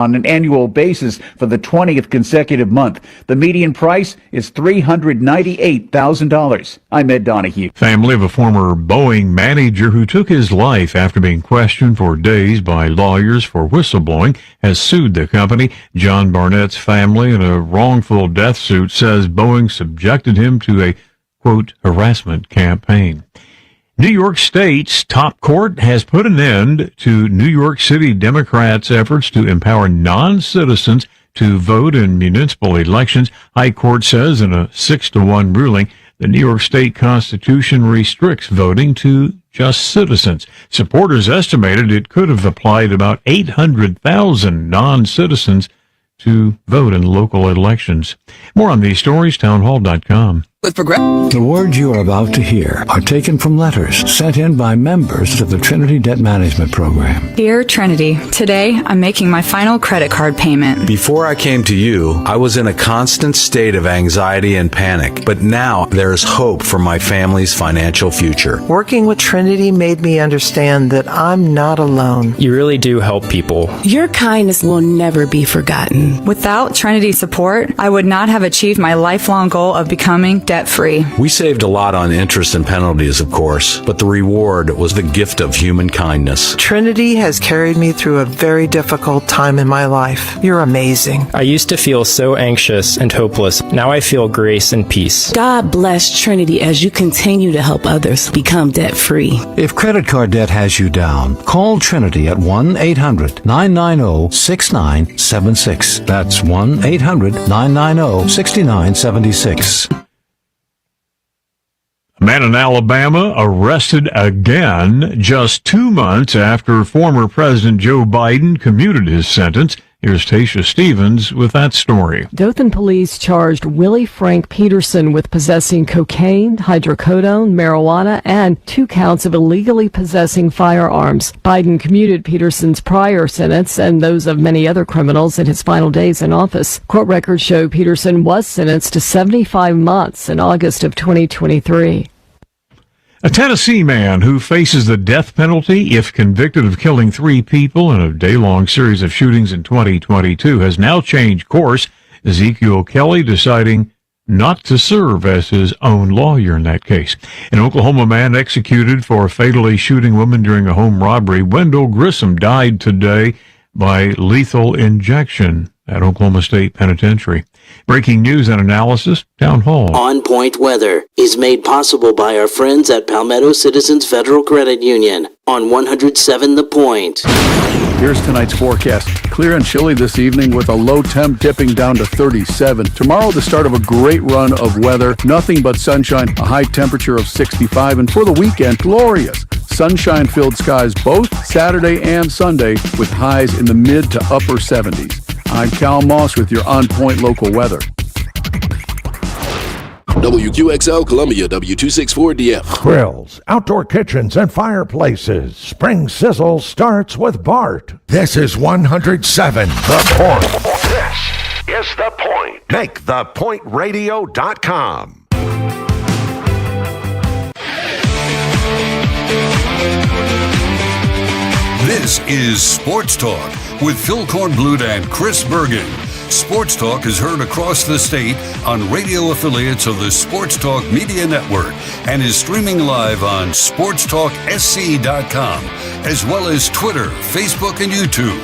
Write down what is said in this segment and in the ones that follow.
on an annual basis for the 20th consecutive month. The median price is $398,000. I'm Ed Donahue. Family of a former Boeing manager who took his life after being questioned for days by lawyers for whistleblowing has sued the company. John Barnett's family, in a wrongful death suit, says Boeing subjected him to a, quote, harassment campaign. New York State's top court has put an end to New York City Democrats' efforts to empower non-citizens to vote in municipal elections. High Court says in a 6-1 ruling, the New York State Constitution restricts voting to just citizens. Supporters estimated it could have applied about 800,000 non-citizens to vote in local elections. More on these stories, townhall.com. The words you are about to hear are taken from letters sent in by members of the Trinity Debt Management Program. Dear Trinity, today I'm making my final credit card payment. Before I came to you, I was in a constant state of anxiety and panic, but now there is hope for my family's financial future. Working with Trinity made me understand that I'm not alone. You really do help people. Your kindness will never be forgotten. Without Trinity's support, I would not have achieved my lifelong goal of becoming debt-free. We saved a lot on interest and penalties, of course, but the reward was the gift of human kindness. Trinity has carried me through a very difficult time in my life. You're amazing. I used to feel so anxious and hopeless. Now I feel grace and peace. God bless Trinity as you continue to help others become debt-free. If credit card debt has you down, call Trinity at 1-800-990-6976. That's 1-800-990-6976. A man in Alabama arrested again just 2 months after former President Joe Biden commuted his sentence. Here's Tasha Stevens with that story. Dothan police charged Willie Frank Peterson with possessing cocaine, hydrocodone, marijuana, and 2 counts of illegally possessing firearms. Biden commuted Peterson's prior sentence and those of many other criminals in his final days in office. Court records show Peterson was sentenced to 75 months in August of 2023. A Tennessee man who faces the death penalty if convicted of killing 3 people in a day-long series of shootings in 2022 has now changed course. Ezekiel Kelly deciding not to serve as his own lawyer in that case. An Oklahoma man executed for fatally shooting woman during a home robbery. Wendell Grissom died today by lethal injection at Oklahoma State Penitentiary. Breaking news and analysis, Town Hall. On Point Weather is made possible by our friends at Palmetto Citizens Federal Credit Union on 107 The Point. Here's tonight's forecast. Clear and chilly this evening with a low temp dipping down to 37. Tomorrow, the start of a great run of weather. Nothing but sunshine, a high temperature of 65. And for the weekend, glorious sunshine-filled skies both Saturday and Sunday with highs in the mid to upper 70s. I'm Cal Moss with your On Point local weather. WQXL Columbia, W264DF. Grills, outdoor kitchens, and fireplaces. Spring Sizzle starts with Bart. This is 107 The Point. This is The Point. Make thepointradio.com. This is Sports Talk with Phil Kornblut and Chris Bergen. Sports Talk is heard across the state on radio affiliates of the Sports Talk Media Network and is streaming live on SportsTalkSC.com, as well as Twitter, Facebook, and YouTube.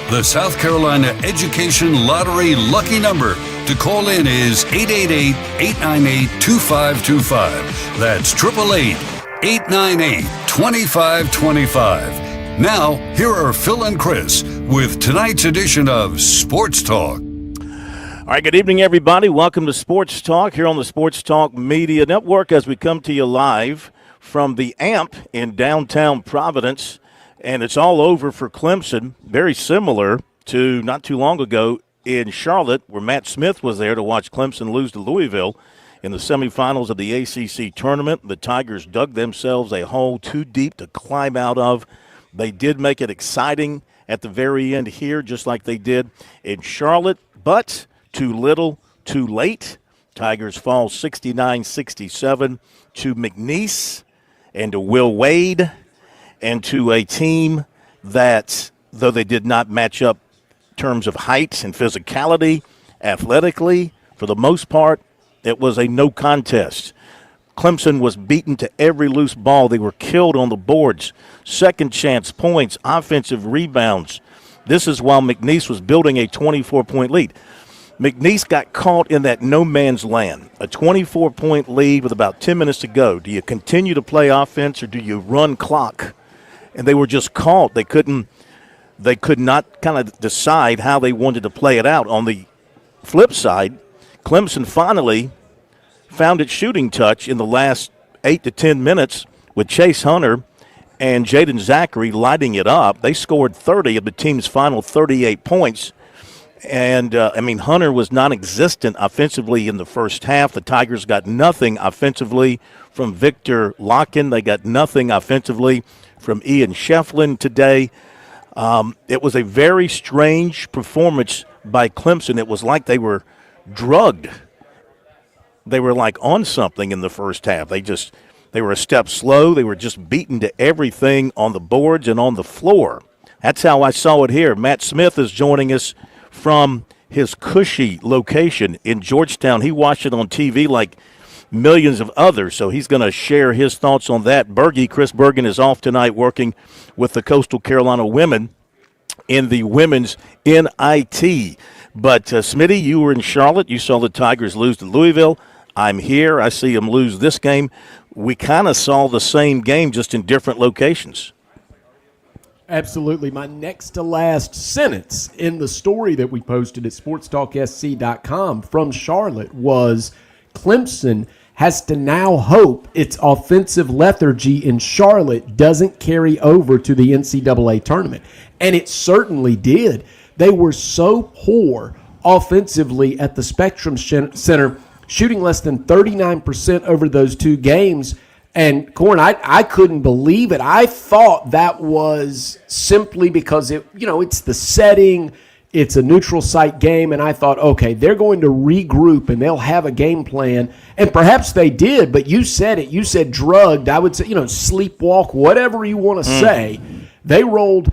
The South Carolina Education Lottery lucky number to call in is 888-898-2525. That's 888-898-2525. Now, here are Phil and Chris with tonight's edition of Sports Talk. All right, good evening, everybody. Welcome to Sports Talk here on the Sports Talk Media Network as we come to you live from the AMP in downtown Providence. And it's all over for Clemson, very similar to not too long ago in Charlotte where Matt Smith was there to watch Clemson lose to Louisville in the semifinals of the ACC tournament. The Tigers dug themselves a hole too deep to climb out of. They did make it exciting at the very end here, just like they did in Charlotte, but too little, too late. Tigers fall 69-67 to McNeese and to Will Wade and to a team that, though they did not match up terms of height and physicality, athletically. For the most part, it was a no contest. Clemson was beaten to every loose ball. They were killed on the boards. Second chance points, offensive rebounds. This is while McNeese was building a 24-point lead. McNeese got caught in that no man's land, a 24-point lead with about 10 minutes to go. Do you continue to play offense or do you run clock? And they were just caught. They could not kind of decide how they wanted to play it out. On the flip side, Clemson finally found its shooting touch in the last 8 to 10 minutes with Chase Hunter and Jaden Zachary lighting it up. They scored 30 of the team's final 38 points. And, Hunter was non-existent offensively in the first half. The Tigers got nothing offensively from Victor Locken. They got nothing offensively from Ian Shefflin today. It was a very strange performance by Clemson. It was like they were drugged. They were like on something in the first half. They were a step slow. They were just beaten to everything on the boards and on the floor. That's how I saw it here. Matt Smith is joining us from his cushy location in Georgetown. He watched it on TV like millions of others, so he's going to share his thoughts on that. Chris Bergen is off tonight working with the Coastal Carolina women in the women's NIT. But, Smitty, you were in Charlotte. You saw the Tigers lose to Louisville. I'm here. I see them lose this game. We kind of saw the same game, just in different locations. Absolutely. My next to last sentence in the story that we posted at SportsTalkSC.com from Charlotte was Clemson has to now hope its offensive lethargy in Charlotte doesn't carry over to the NCAA tournament. And it certainly did. They were so poor offensively at the Spectrum Center, shooting less than 39% over those two games. And, Corn, I couldn't believe it. I thought that was simply because, it's the setting, it's a neutral site game, and I thought, okay, they're going to regroup and they'll have a game plan. And perhaps they did, but you said it. You said drugged. I would say, sleepwalk, whatever you want to say. They were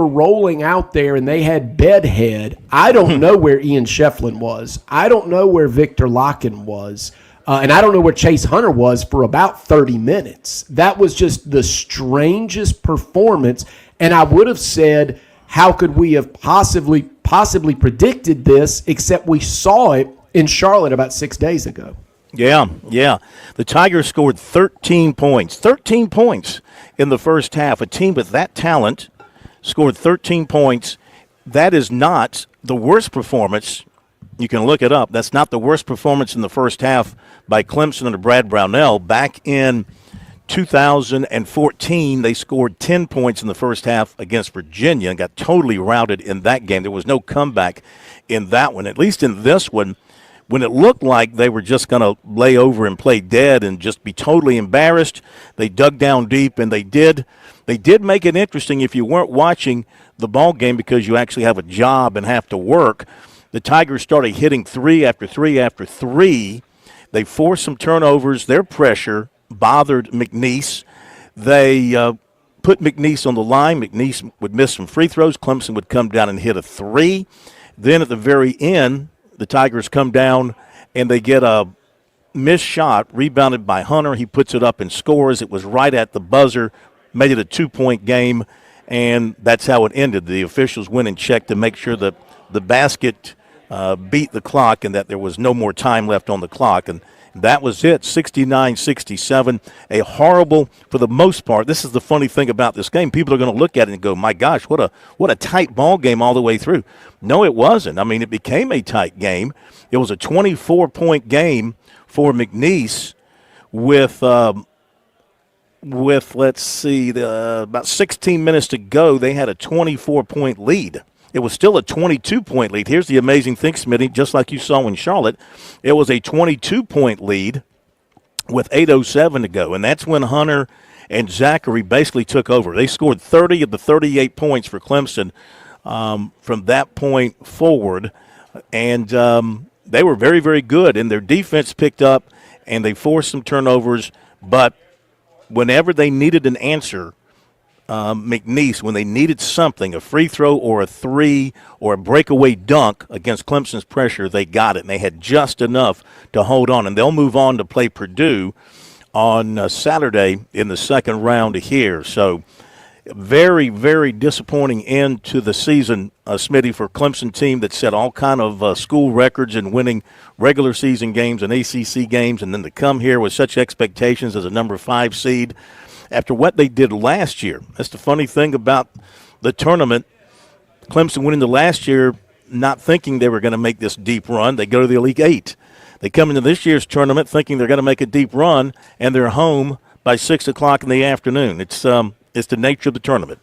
rolling out there, and they had bedhead. I don't know where Ian Shefflin was. I don't know where Victor Locken was. And I don't know where Chase Hunter was for about 30 minutes. That was just the strangest performance. And I would have said, how could we have possibly predicted this, except we saw it in Charlotte about 6 days ago. Yeah. The Tigers scored 13 points. 13 points in the first half. A team with that talent scored 13 points. That is not the worst performance. You can look it up. That's not the worst performance in the first half by Clemson under Brad Brownell. Back in 2014, they scored 10 points in the first half against Virginia and got totally routed in that game. There was no comeback in that one. At least in this one, when it looked like they were just going to lay over and play dead and just be totally embarrassed, they dug down deep, and they did. They did make it interesting if you weren't watching the ball game because you actually have a job and have to work. The Tigers started hitting three after three after three. They forced some turnovers. Their pressure bothered McNeese. They put McNeese on the line. McNeese would miss some free throws. Clemson would come down and hit a three. Then at the very end, the Tigers come down and they get a missed shot rebounded by Hunter. He puts it up and scores. It was right at the buzzer, made it a 2-point game, and that's how it ended. The officials went and checked to make sure that the basket beat the clock and that there was no more time left on the clock. And that was it, 69-67. A horrible, for the most part, this is the funny thing about this game. People are going to look at it and go, my gosh, what a tight ball game all the way through. No, it wasn't. I mean, it became a tight game. It was a 24-point game for McNeese with let's see, about 16 minutes to go. They had a 24-point lead. It was still a 22-point lead. Here's the amazing thing, Smitty, just like you saw in Charlotte. It was a 22-point lead with 8:07 to go, and that's when Hunter and Zachary basically took over. They scored 30 of the 38 points for Clemson from that point forward, and they were very, very good, and their defense picked up, and they forced some turnovers, but whenever they needed an answer, McNeese, when they needed something, a free throw or a three or a breakaway dunk against Clemson's pressure, they got it, and they had just enough to hold on. And they'll move on to play Purdue on Saturday in the second round here. So very, very disappointing end to the season, Smitty, for Clemson team that set all kind of school records in winning regular season games and ACC games, and then to come here with such expectations as a number 5 seed after what they did last year. That's the funny thing about the tournament. Clemson went into last year not thinking they were going to make this deep run. They go to the Elite 8. They come into this year's tournament thinking they're going to make a deep run, and they're home by 6 o'clock in the afternoon. It's the nature of the tournament.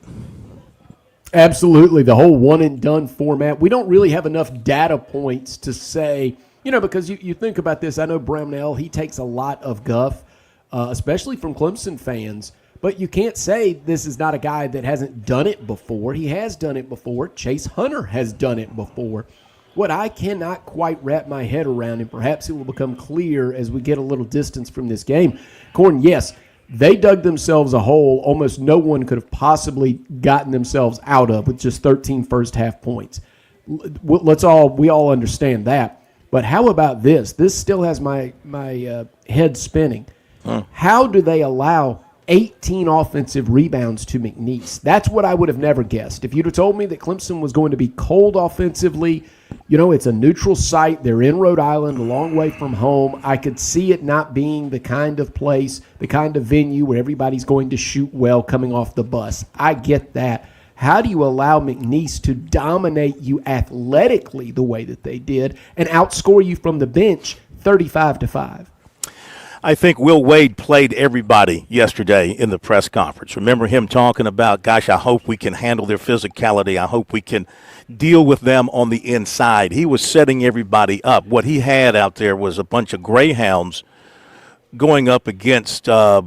Absolutely. The whole one-and-done format. We don't really have enough data points to say, because you think about this. I know Brownell, he takes a lot of guff, especially from Clemson fans. But you can't say this is not a guy that hasn't done it before. He has done it before. Chase Hunter has done it before. What I cannot quite wrap my head around, and perhaps it will become clear as we get a little distance from this game. Corn, yes, they dug themselves a hole almost no one could have possibly gotten themselves out of with just 13 first-half points. We all understand that. But how about this? This still has my head spinning. How do they allow 18 offensive rebounds to McNeese? That's what I would have never guessed. If you'd have told me that Clemson was going to be cold offensively, it's a neutral site. They're in Rhode Island, a long way from home. I could see it not being the kind of place, the kind of venue where everybody's going to shoot well coming off the bus. I get that. How do you allow McNeese to dominate you athletically the way that they did and outscore you from the bench 35-5? I think Will Wade played everybody yesterday in the press conference. Remember him talking about, gosh, I hope we can handle their physicality. I hope we can deal with them on the inside. He was setting everybody up. What he had out there was a bunch of greyhounds going up against a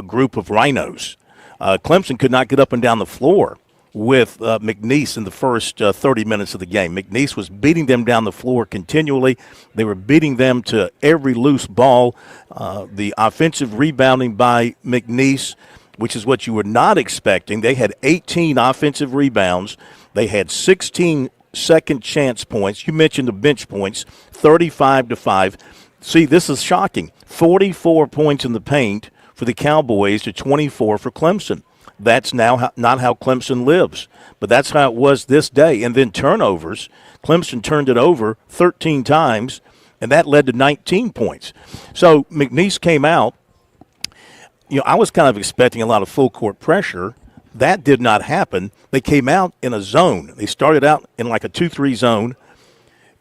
group of rhinos. Clemson could not get up and down the floor with McNeese in the first 30 minutes of the game. McNeese was beating them down the floor continually. They were beating them to every loose ball. The offensive rebounding by McNeese, which is what you were not expecting. They had 18 offensive rebounds. They had 16 second chance points. You mentioned the bench points, 35-5. See, this is shocking. 44 points in the paint for the Cowboys to 24 for Clemson. That's now not how Clemson lives, but that's how it was this day. And then turnovers. Clemson turned it over 13 times, and that led to 19 points. So McNeese came out. I was kind of expecting a lot of full court pressure. That did not happen. They came out in a zone. They started out in like a 2-3 zone.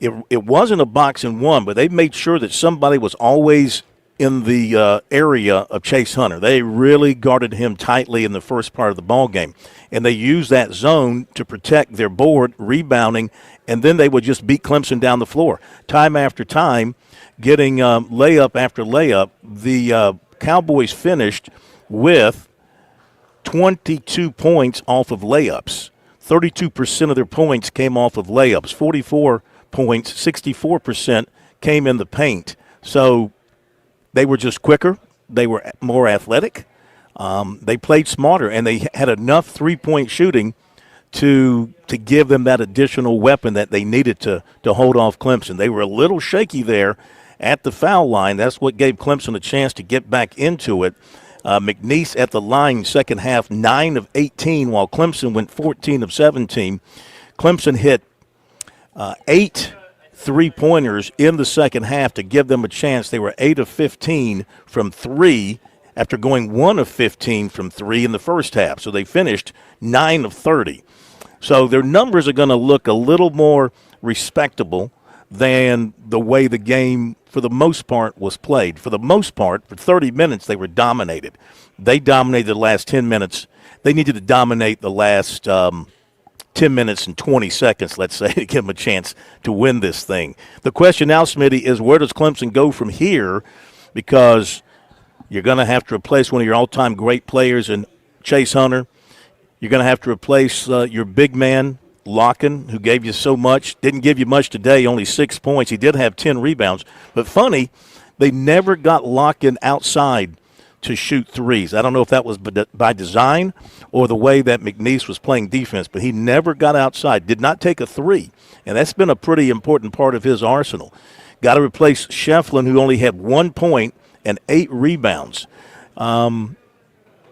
It wasn't a box and one, but they made sure that somebody was always in the area of Chase Hunter. They really guarded him tightly in the first part of the ball game, and they used that zone to protect their board, rebounding, and then they would just beat Clemson down the floor. Time after time, getting layup after layup. The Cowboys finished with 22 points off of layups. 32% of their points came off of layups. 44 points, 64% came in the paint. So they were just quicker. They were more athletic. They played smarter, and they had enough three-point shooting to give them that additional weapon that they needed to hold off Clemson. They were a little shaky there at the foul line. That's what gave Clemson a chance to get back into it. McNeese at the line, second half, 9 of 18, while Clemson went 14 of 17. Clemson hit 8 three-pointers in the second half to give them a chance. They were 8 of 15 from 3 after going 1 of 15 from 3 in the first half. So they finished 9 of 30. So their numbers are going to look a little more respectable than the way the game, for the most part, was played. For the most part, for 30 minutes, they were dominated. They dominated the last 10 minutes. They needed to dominate the last 10 minutes and 20 seconds, let's say, to give them a chance to win this thing. The question now, Smitty, is where does Clemson go from here? Because you're going to have to replace one of your all-time great players in Chase Hunter. You're going to have to replace your big man, Locken, who gave you so much. Didn't give you much today, only 6 points. He did have 10 rebounds. But funny, they never got Locken outside to shoot threes. I don't know if that was by design or the way that McNeese was playing defense, but he never got outside, did not take a three, and that's been a pretty important part of his arsenal. Got to replace Shefflin, who only had 1 point and 8 rebounds.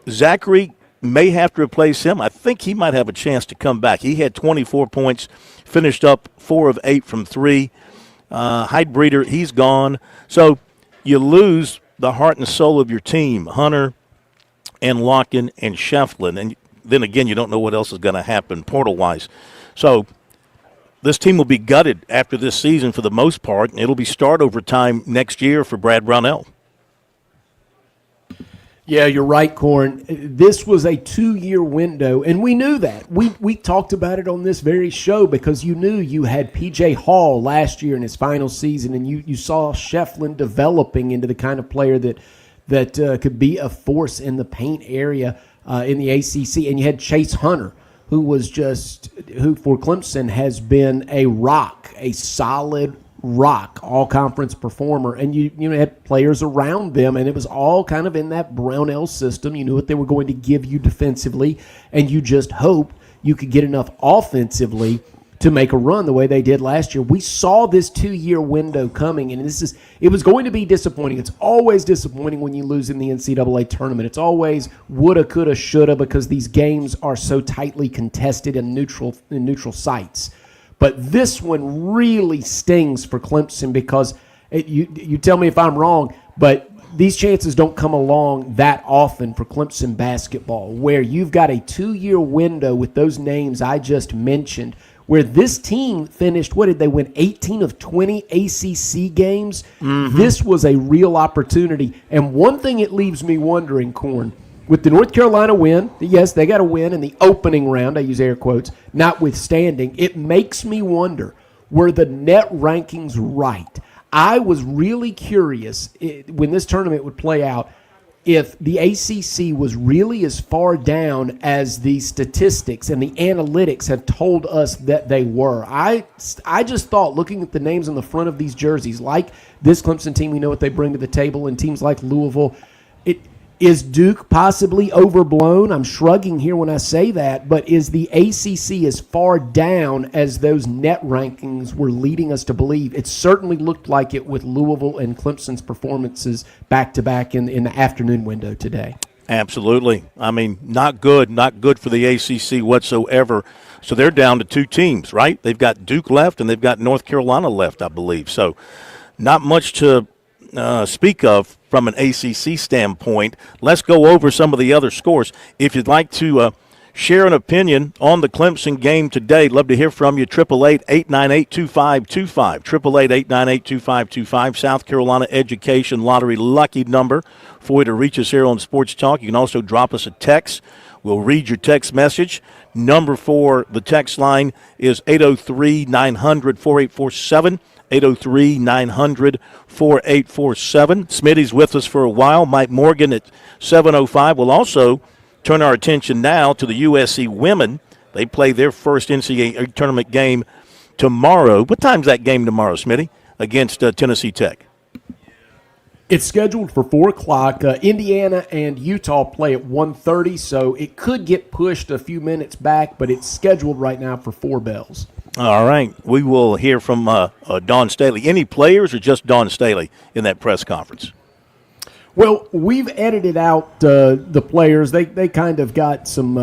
Zachary may have to replace him. I think he might have a chance to come back. He had 24 points, finished up 4 of 8 from 3. Heidbreeder, he's gone. So you lose the heart and soul of your team, Hunter and Locken and Shefflin. And then again, you don't know what else is going to happen portal-wise. So this team will be gutted after this season for the most part, and it'll be start over time next year for Brad Brownell. Yeah, you're right, Corn. This was a 2-year window, and we knew that. We talked about it on this very show because you knew you had P.J. Hall last year in his final season, and you saw Shefflin developing into the kind of player that could be a force in the paint area in the ACC. And you had Chase Hunter, who for Clemson has been a rock, a solid rock, all-conference performer, and you had players around them, and it was all kind of in that Brownell system. You knew what they were going to give you defensively, and you just hoped you could get enough offensively to make a run the way they did last year. We saw this 2-year window coming, and it was going to be disappointing. It's always disappointing when you lose in the NCAA tournament. It's always woulda, coulda, shoulda, because these games are so tightly contested in neutral sites. But this one really stings for Clemson because you tell me if I'm wrong, but these chances don't come along that often for Clemson basketball, where you've got a 2-year window with those names I just mentioned, where this team finished, what did they win, 18 of 20 ACC games? Mm-hmm. This was a real opportunity. And one thing it leaves me wondering, Corn, with the North Carolina win, yes, they got a win in the opening round, I use air quotes, notwithstanding, it makes me wonder, were the net rankings right? I was really curious when this tournament would play out if the ACC was really as far down as the statistics and the analytics have told us that they were. I just thought, looking at the names on the front of these jerseys, like this Clemson team, we know what they bring to the table, and teams like Louisville, is Duke possibly overblown? I'm shrugging here when I say that, but is the ACC as far down as those net rankings were leading us to believe? It certainly looked like it with Louisville and Clemson's performances back-to-back in the afternoon window today. Absolutely. I mean, not good for the ACC whatsoever. So they're down to 2 teams, right? They've got Duke left and they've got North Carolina left, I believe. So not much to speak of from an ACC standpoint. Let's go over some of the other scores. If you'd like to share an opinion on the Clemson game today, love to hear from you. 888-898-2525. 888-898-2525. South Carolina Education Lottery lucky number for you to reach us here on Sports Talk. You can also drop us a text. We'll read your text message. Number for the text line is 803-900-4847. 803-900-4847. Smitty's with us for a while. Mike Morgan at 7:05. We'll also turn our attention now to the USC women. They play their first NCAA tournament game tomorrow. What time's that game tomorrow, Smitty, against Tennessee Tech? It's scheduled for 4 o'clock. Indiana and Utah play at 1:30, so it could get pushed a few minutes back, but it's scheduled right now for 4 bells. All right. We will hear from Dawn Staley. Any players or just Dawn Staley in that press conference? Well, we've edited out the players. They kind of got some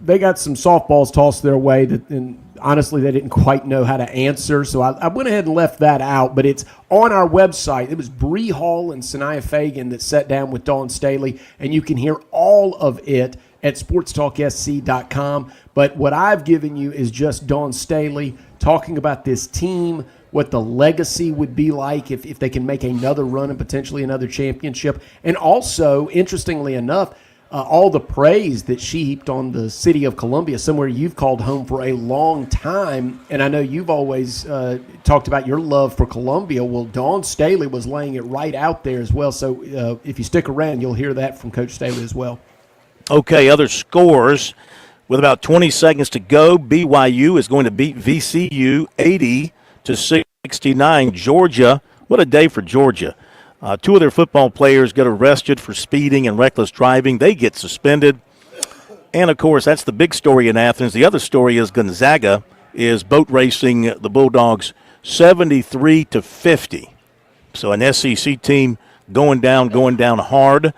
softballs tossed their way that, and honestly, they didn't quite know how to answer. So I went ahead and left that out. But it's on our website. It was Bree Hall and Sanaya Fagan that sat down with Dawn Staley, and you can hear all of it at SportsTalkSC.com. But what I've given you is just Dawn Staley talking about this team, what the legacy would be like if they can make another run and potentially another championship. And also, interestingly enough, all the praise that she heaped on the city of Columbia, somewhere you've called home for a long time. And I know you've always talked about your love for Columbia. Well, Dawn Staley was laying it right out there as well. So if you stick around, you'll hear that from Coach Staley as well. Okay, other scores. With about 20 seconds to go, BYU is going to beat VCU 80-69. Georgia, what a day for Georgia. Two of their football players get arrested for speeding and reckless driving. They get suspended. And, of course, that's the big story in Athens. The other story is Gonzaga is boat racing the Bulldogs 73-50. So an SEC team going down hard.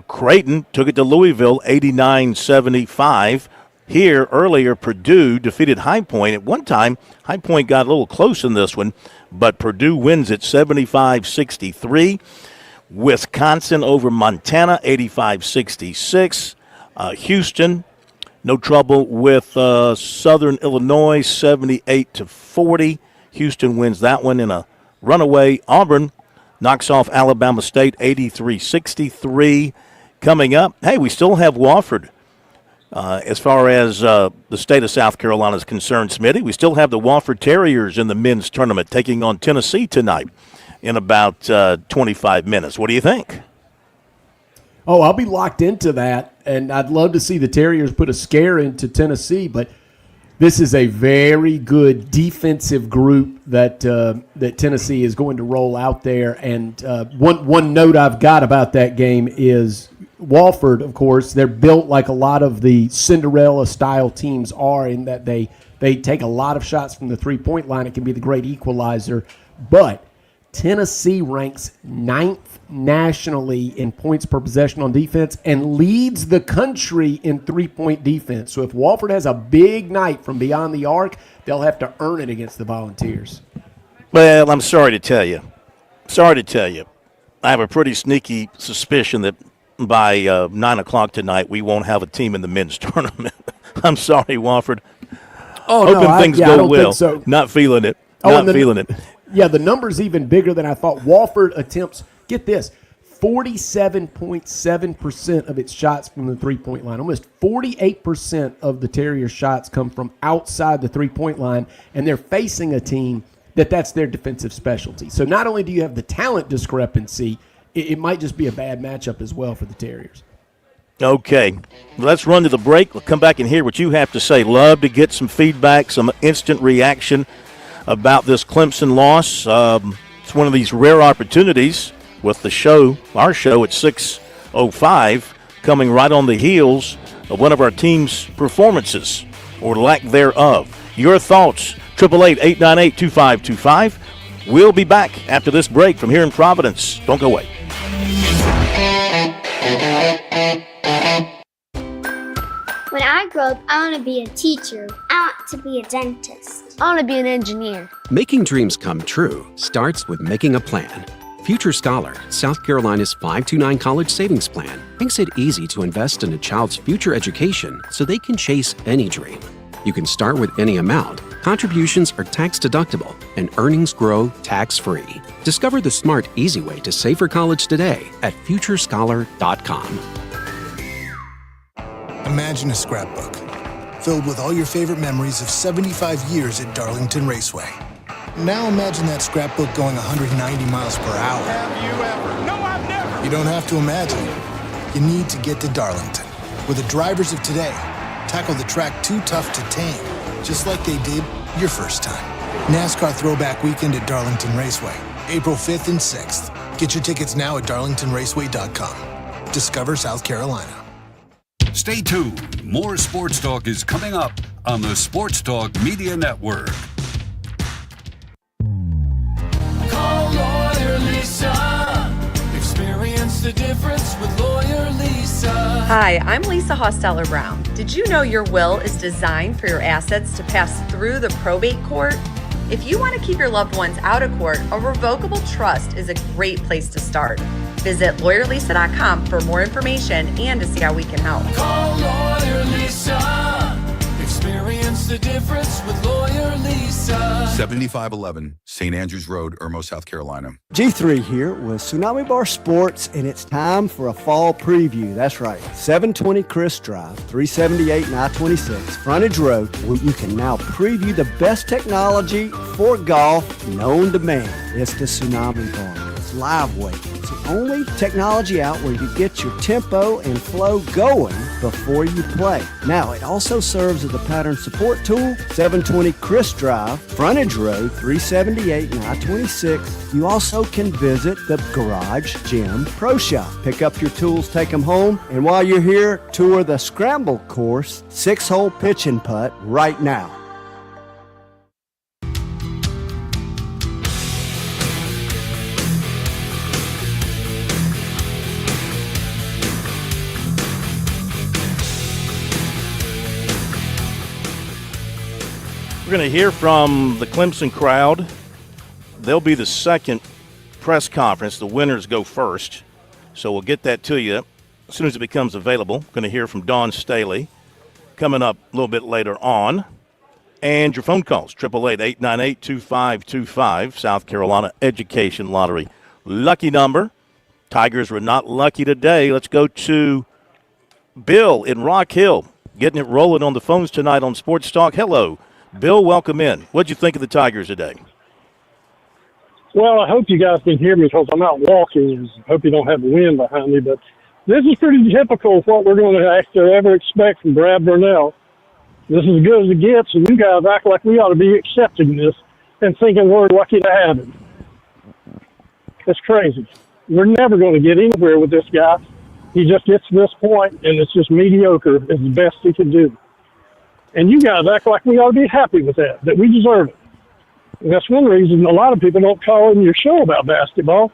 Creighton took it to Louisville 89-75. Here, earlier, Purdue defeated High Point. At one time, High Point got a little close in this one, but Purdue wins it 75-63. Wisconsin over Montana 85-66. Houston, no trouble with Southern Illinois 78-40. Houston wins that one in a runaway. Auburn knocks off Alabama State 83-63. Coming up, hey, we still have Wofford. As far as the state of South Carolina is concerned, Smitty, we still have the Wofford Terriers in the men's tournament taking on Tennessee tonight in about 25 minutes. What do you think? Oh, I'll be locked into that, and I'd love to see the Terriers put a scare into Tennessee, but this is a very good defensive group that Tennessee is going to roll out there. And one note I've got about that game is Wofford, of course, they're built like a lot of the Cinderella-style teams are in that they take a lot of shots from the three-point line. It can be the great equalizer. But Tennessee ranks 9th nationally in points per possession on defense and leads the country in three-point defense. So if Wofford has a big night from beyond the arc, they'll have to earn it against the Volunteers. Well, I'm sorry to tell you. I have a pretty sneaky suspicion that by 9 o'clock tonight we won't have a team in the men's tournament. I'm sorry, Wofford. Hoping things go well. So. Not feeling it. Feeling it. Yeah, the number's even bigger than I thought. Wofford attempts, get this, 47.7% of its shots from the three-point line. Almost 48% of the Terriers' shots come from outside the three-point line, and they're facing a team that's their defensive specialty. So not only do you have the talent discrepancy, it might just be a bad matchup as well for the Terriers. Okay, let's run to the break. We'll come back and hear what you have to say. Love to get some feedback, some instant reaction about this Clemson loss. It's one of these rare opportunities with the show, our show at 6:05, coming right on the heels of one of our team's performances or lack thereof. Your thoughts, 888-898-2525. We'll be back after this break from here in Providence. Don't go away. When I grow up, I want to be a teacher. I want to be a dentist. I want to be an engineer. Making dreams come true starts with making a plan. Future Scholar, South Carolina's 529 college savings plan, makes it easy to invest in a child's future education so they can chase any dream. You can start with any amount. Contributions are tax deductible and earnings grow tax-free. Discover the smart, easy way to save for college today at futurescholar.com. Imagine a scrapbook filled with all your favorite memories of 75 years at Darlington Raceway. Now imagine that scrapbook going 190 miles per hour. Have you ever? No, I've never. You don't have to imagine it. You need to get to Darlington, where the drivers of today tackle the track too tough to tame, just like they did your first time. NASCAR Throwback Weekend at Darlington Raceway, April 5th and 6th. Get your tickets now at darlingtonraceway.com. Discover South Carolina. Stay tuned. More Sports Talk is coming up on the Sports Talk Media Network. Call Lawyer Lisa. Experience the difference with Lawyer Lisa. Hi, I'm Lisa Hosteller-Brown. Did you know your will is designed for your assets to pass through the probate court? If you want to keep your loved ones out of court, a revocable trust is a great place to start. Visit lawyerlisa.com for more information and to see how we can help. Call Lawyer Lisa. Experience the difference with Lawyer Lisa. 7511 St. Andrews Road, Irmo, South Carolina. G3 here with Tsunami Bar Sports, and it's time for a fall preview. That's right, 720 Chris Drive, 378 and I-26, Frontage Road, where you can now preview the best technology for golf known to man. It's the Tsunami Bar. It's live weight. It's the only technology out where you get your tempo and flow going before you play. Now, it also serves as a pattern support tool. 720 Chris Drive, Frontage Road, 378 and I-26. You also can visit the Garage Gym Pro Shop. Pick up your tools, take them home, and while you're here, tour the Scramble Course 6-hole pitch and putt right now. We're going to hear from the Clemson crowd. They'll be the second press conference. The winners go first. So we'll get that to you as soon as it becomes available. Going to hear from Dawn Staley coming up a little bit later on. And your phone calls, 888-898-2525, South Carolina Education Lottery. Lucky number. Tigers were not lucky today. Let's go to Bill in Rock Hill, getting it rolling on the phones tonight on Sports Talk. Hello. Bill, welcome in. What'd you think of the Tigers today? Well, I hope you guys can hear me because I'm out walking. I hope you don't have the wind behind me. But this is pretty typical of what we're going to actually ever expect from Brad Burnell. This is as good as it gets, and you guys act like we ought to be accepting this and thinking we're lucky to have him. It's crazy. We're never going to get anywhere with this guy. He just gets to this point, and it's just mediocre. It's the best he can do. And you guys act like we ought to be happy with that we deserve it. And that's one reason a lot of people don't call in your show about basketball.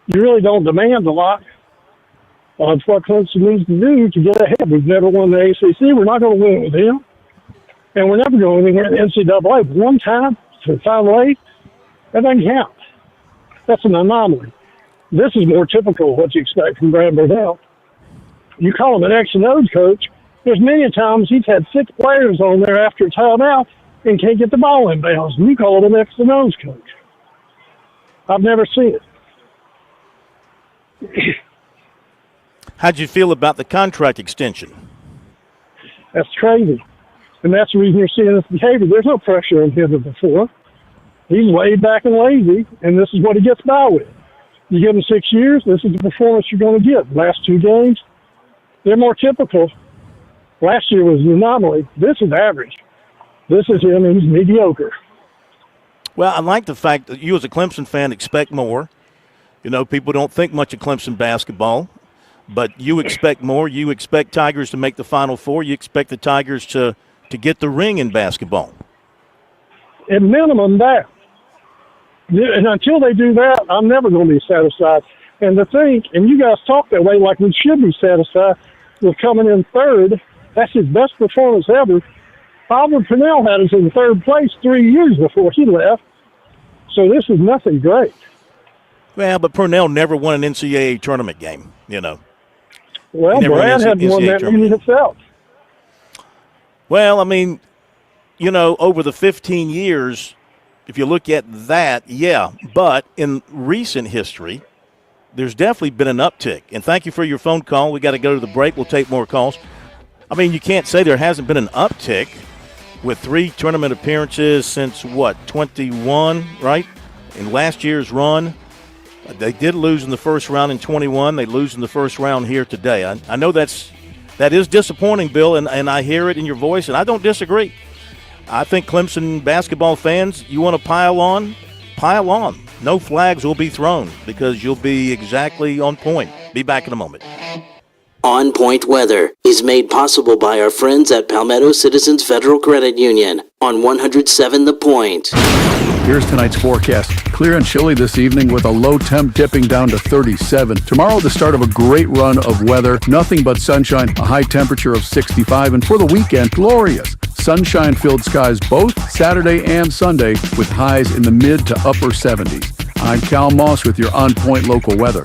You really don't demand a lot of what Clemson needs to do to get ahead. We've never won the ACC. We're not going to win it with him. And we're never going to win the NCAA. One time to Final Eight, that doesn't count. That's an anomaly. This is more typical of what you expect from Brad Burnell. You call him an X and O's coach. There's many times he's had 6 players on there after a timeout and can't get the ball in bounds. And you call him an X and O's coach. I've never seen it. How'd you feel about the contract extension? That's crazy. And that's the reason you're seeing this behavior. There's no pressure on him before. He's laid back and lazy, and this is what he gets by with. You give him 6 years, this is the performance you're going to get. Last 2 games, they're more typical. Last year was an anomaly. This is average. This is him, and he's mediocre. Well, I like the fact that you as a Clemson fan expect more. You know, people don't think much of Clemson basketball, but you expect more. You expect Tigers to make the Final Four. You expect the Tigers to get the ring in basketball. At minimum, that. And until they do that, I'm never going to be satisfied. And to think, and you guys talk that way like we should be satisfied with coming in third. That's his best performance ever. Oliver Purnell had us in third place 3 years before he left. So this is nothing great. Well, but Purnell never won an NCAA tournament game, you know. Well, Brad hadn't won that many himself. Well, I mean, you know, over the 15 years, if you look at that, yeah. But in recent history, there's definitely been an uptick. And thank you for your phone call. We got to go to the break. We'll take more calls. I mean, you can't say there hasn't been an uptick with 3 tournament appearances since, 21, right? In last year's run, they did lose in the first round in 21. They lose in the first round here today. I know that is disappointing, Bill, and I hear it in your voice, and I don't disagree. I think Clemson basketball fans, you want to pile on? Pile on. No flags will be thrown because you'll be exactly on point. Be back in a moment. On Point Weather is made possible by our friends at Palmetto Citizens Federal Credit Union on 107 The Point. Here's tonight's forecast. Clear and chilly this evening with a low temp dipping down to 37. Tomorrow, the start of a great run of weather. Nothing but sunshine, a high temperature of 65. And for the weekend, glorious. Sunshine-filled skies both Saturday and Sunday with highs in the mid to upper 70s. I'm Cal Moss with your On Point local weather.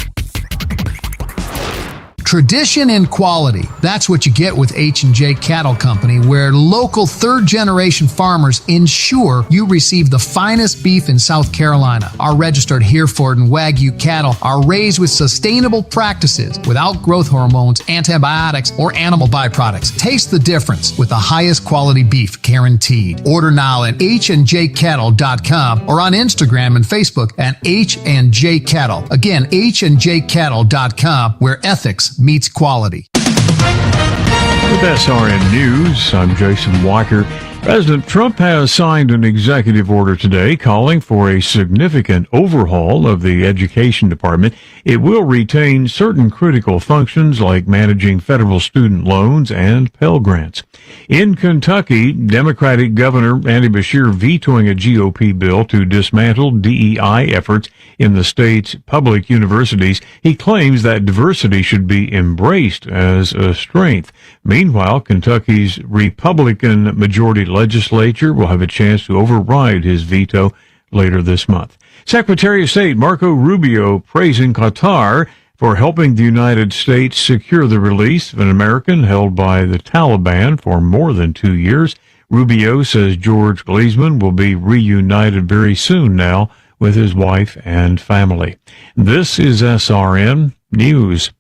Tradition and quality. That's what you get with H&J Cattle Company, where local third-generation farmers ensure you receive the finest beef in South Carolina. Our registered Hereford and Wagyu cattle are raised with sustainable practices without growth hormones, antibiotics, or animal byproducts. Taste the difference with the highest quality beef guaranteed. Order now at HandJCattle.com or on Instagram and Facebook at H&J Cattle. Again, HandJCattle.com, where ethics meets quality. With SRN News, I'm Jason Walker. President Trump has signed an executive order today calling for a significant overhaul of the Education Department. It will retain certain critical functions like managing federal student loans and Pell Grants. In Kentucky, Democratic Governor Andy Beshear vetoing a GOP bill to dismantle DEI efforts in the state's public universities. He claims that diversity should be embraced as a strength. Meanwhile, Kentucky's Republican majority legislature will have a chance to override his veto later this month. Secretary of State Marco Rubio praising Qatar for helping the United States secure the release of an American held by the Taliban for more than 2 years. Rubio says George Gleesman will be reunited very soon now with his wife and family. This is SRN News.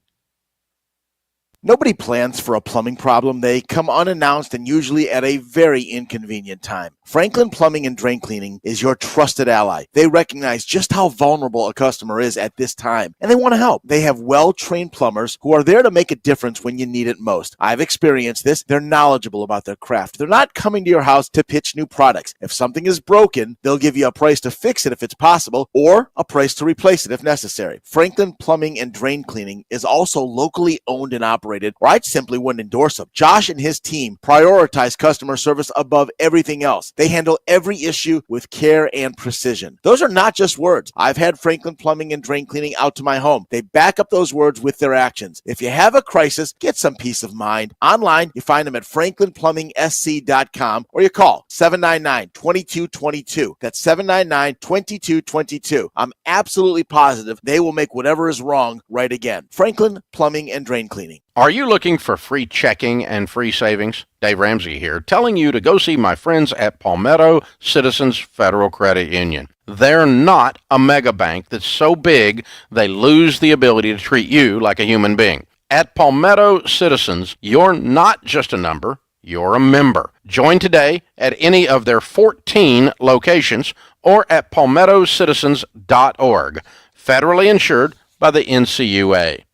Nobody plans for a plumbing problem. They come unannounced and usually at a very inconvenient time. Franklin Plumbing and Drain Cleaning is your trusted ally. They recognize just how vulnerable a customer is at this time, and they want to help. They have well-trained plumbers who are there to make a difference when you need it most. I've experienced this. They're knowledgeable about their craft. They're not coming to your house to pitch new products. If something is broken, they'll give you a price to fix it if it's possible, or a price to replace it if necessary. Franklin Plumbing and Drain Cleaning is also locally owned and operated, or I simply wouldn't endorse them. Josh and his team prioritize customer service above everything else. They handle every issue with care and precision. Those are not just words. I've had Franklin Plumbing and Drain Cleaning out to my home. They back up those words with their actions. If you have a crisis, get some peace of mind. Online, you find them at franklinplumbing.sc.com or you call 799-2222. That's 799-2222. I'm absolutely positive they will make whatever is wrong right again. Franklin Plumbing and Drain Cleaning. Are you looking for free checking and free savings? Dave Ramsey here, telling you to go see my friends at Palmetto Citizens Federal Credit Union. They're not a mega bank that's so big they lose the ability to treat you like a human being. At Palmetto Citizens, you're not just a number, you're a member. Join today at any of their 14 locations or at palmettocitizens.org. Federally insured by the NCUA.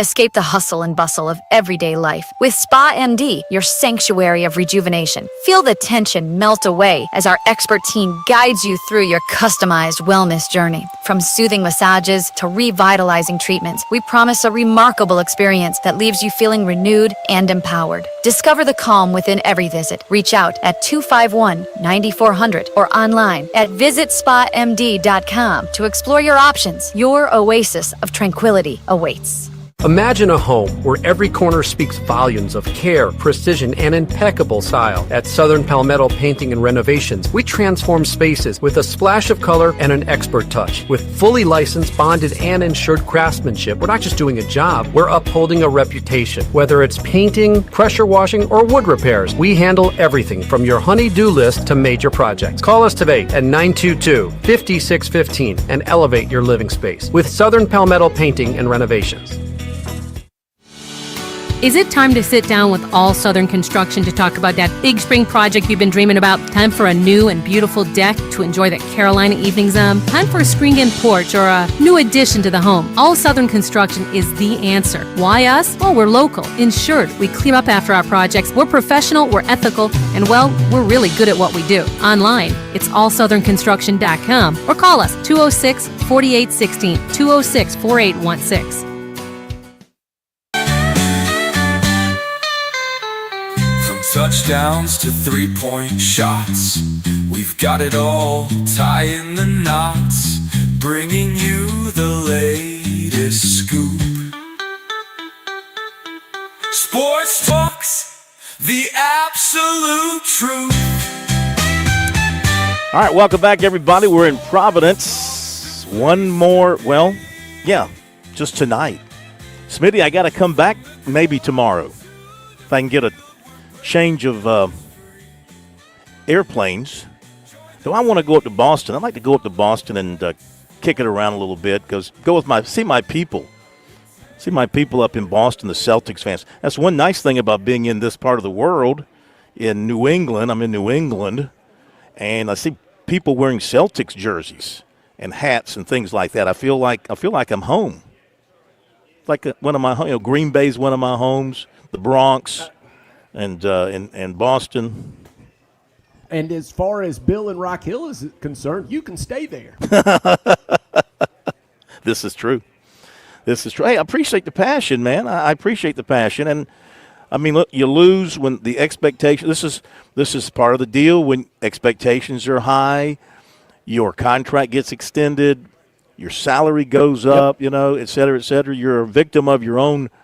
Escape the hustle and bustle of everyday life with Spa MD, your sanctuary of rejuvenation. Feel the tension melt away as our expert team guides you through your customized wellness journey. From soothing massages to revitalizing treatments, we promise a remarkable experience that leaves you feeling renewed and empowered. Discover the calm within every visit. Reach out at 251-9400 or online at visitspamd.com to explore your options. Your oasis of tranquility awaits. Imagine a home where every corner speaks volumes of care, precision, and impeccable style. At Southern Palmetto Painting and Renovations, we transform spaces with a splash of color and an expert touch. With fully licensed, bonded, and insured craftsmanship, we're not just doing a job, we're upholding a reputation. Whether it's painting, pressure washing, or wood repairs, we handle everything from your honey-do list to major projects. Call us today at 922-5615 and elevate your living space with Southern Palmetto Painting and Renovations. Is it time to sit down with All Southern Construction to talk about that big spring project you've been dreaming about? Time for a new and beautiful deck to enjoy the Carolina evenings on? Time for a screen-in porch or a new addition to the home? All Southern Construction is the answer. Why us? Well, we're local, insured, we clean up after our projects, we're professional, we're ethical, and well, we're really good at what we do. Online, it's allsouthernconstruction.com or call us 206-4816, 206-4816. Touchdowns to three-point shots, we've got it all, tying the knots, bringing you the latest scoop. Sports Talk's the absolute truth. All right, welcome back, everybody. We're in Providence. One more, just tonight. Smitty, I got to come back maybe tomorrow if I can get a change of airplanes. So I want to go up to Boston. I'd like to go up to Boston and kick it around a little bit. See my people up in Boston, the Celtics fans. That's one nice thing about being in this part of the world. In New England, I'm in New England, and I see people wearing Celtics jerseys and hats and things like that. I feel like I'm home. Like one of my, Green Bay's one of my homes. The Bronx. and Boston. And as far as Bill and Rock Hill is concerned, you can stay there. This is true. This is true. Hey, I appreciate the passion, man. I appreciate the passion. And, I mean, look, you lose when the expectation – this is part of the deal. When expectations are high, your contract gets extended, your salary goes up, you know, et cetera, et cetera. You're a victim of your own –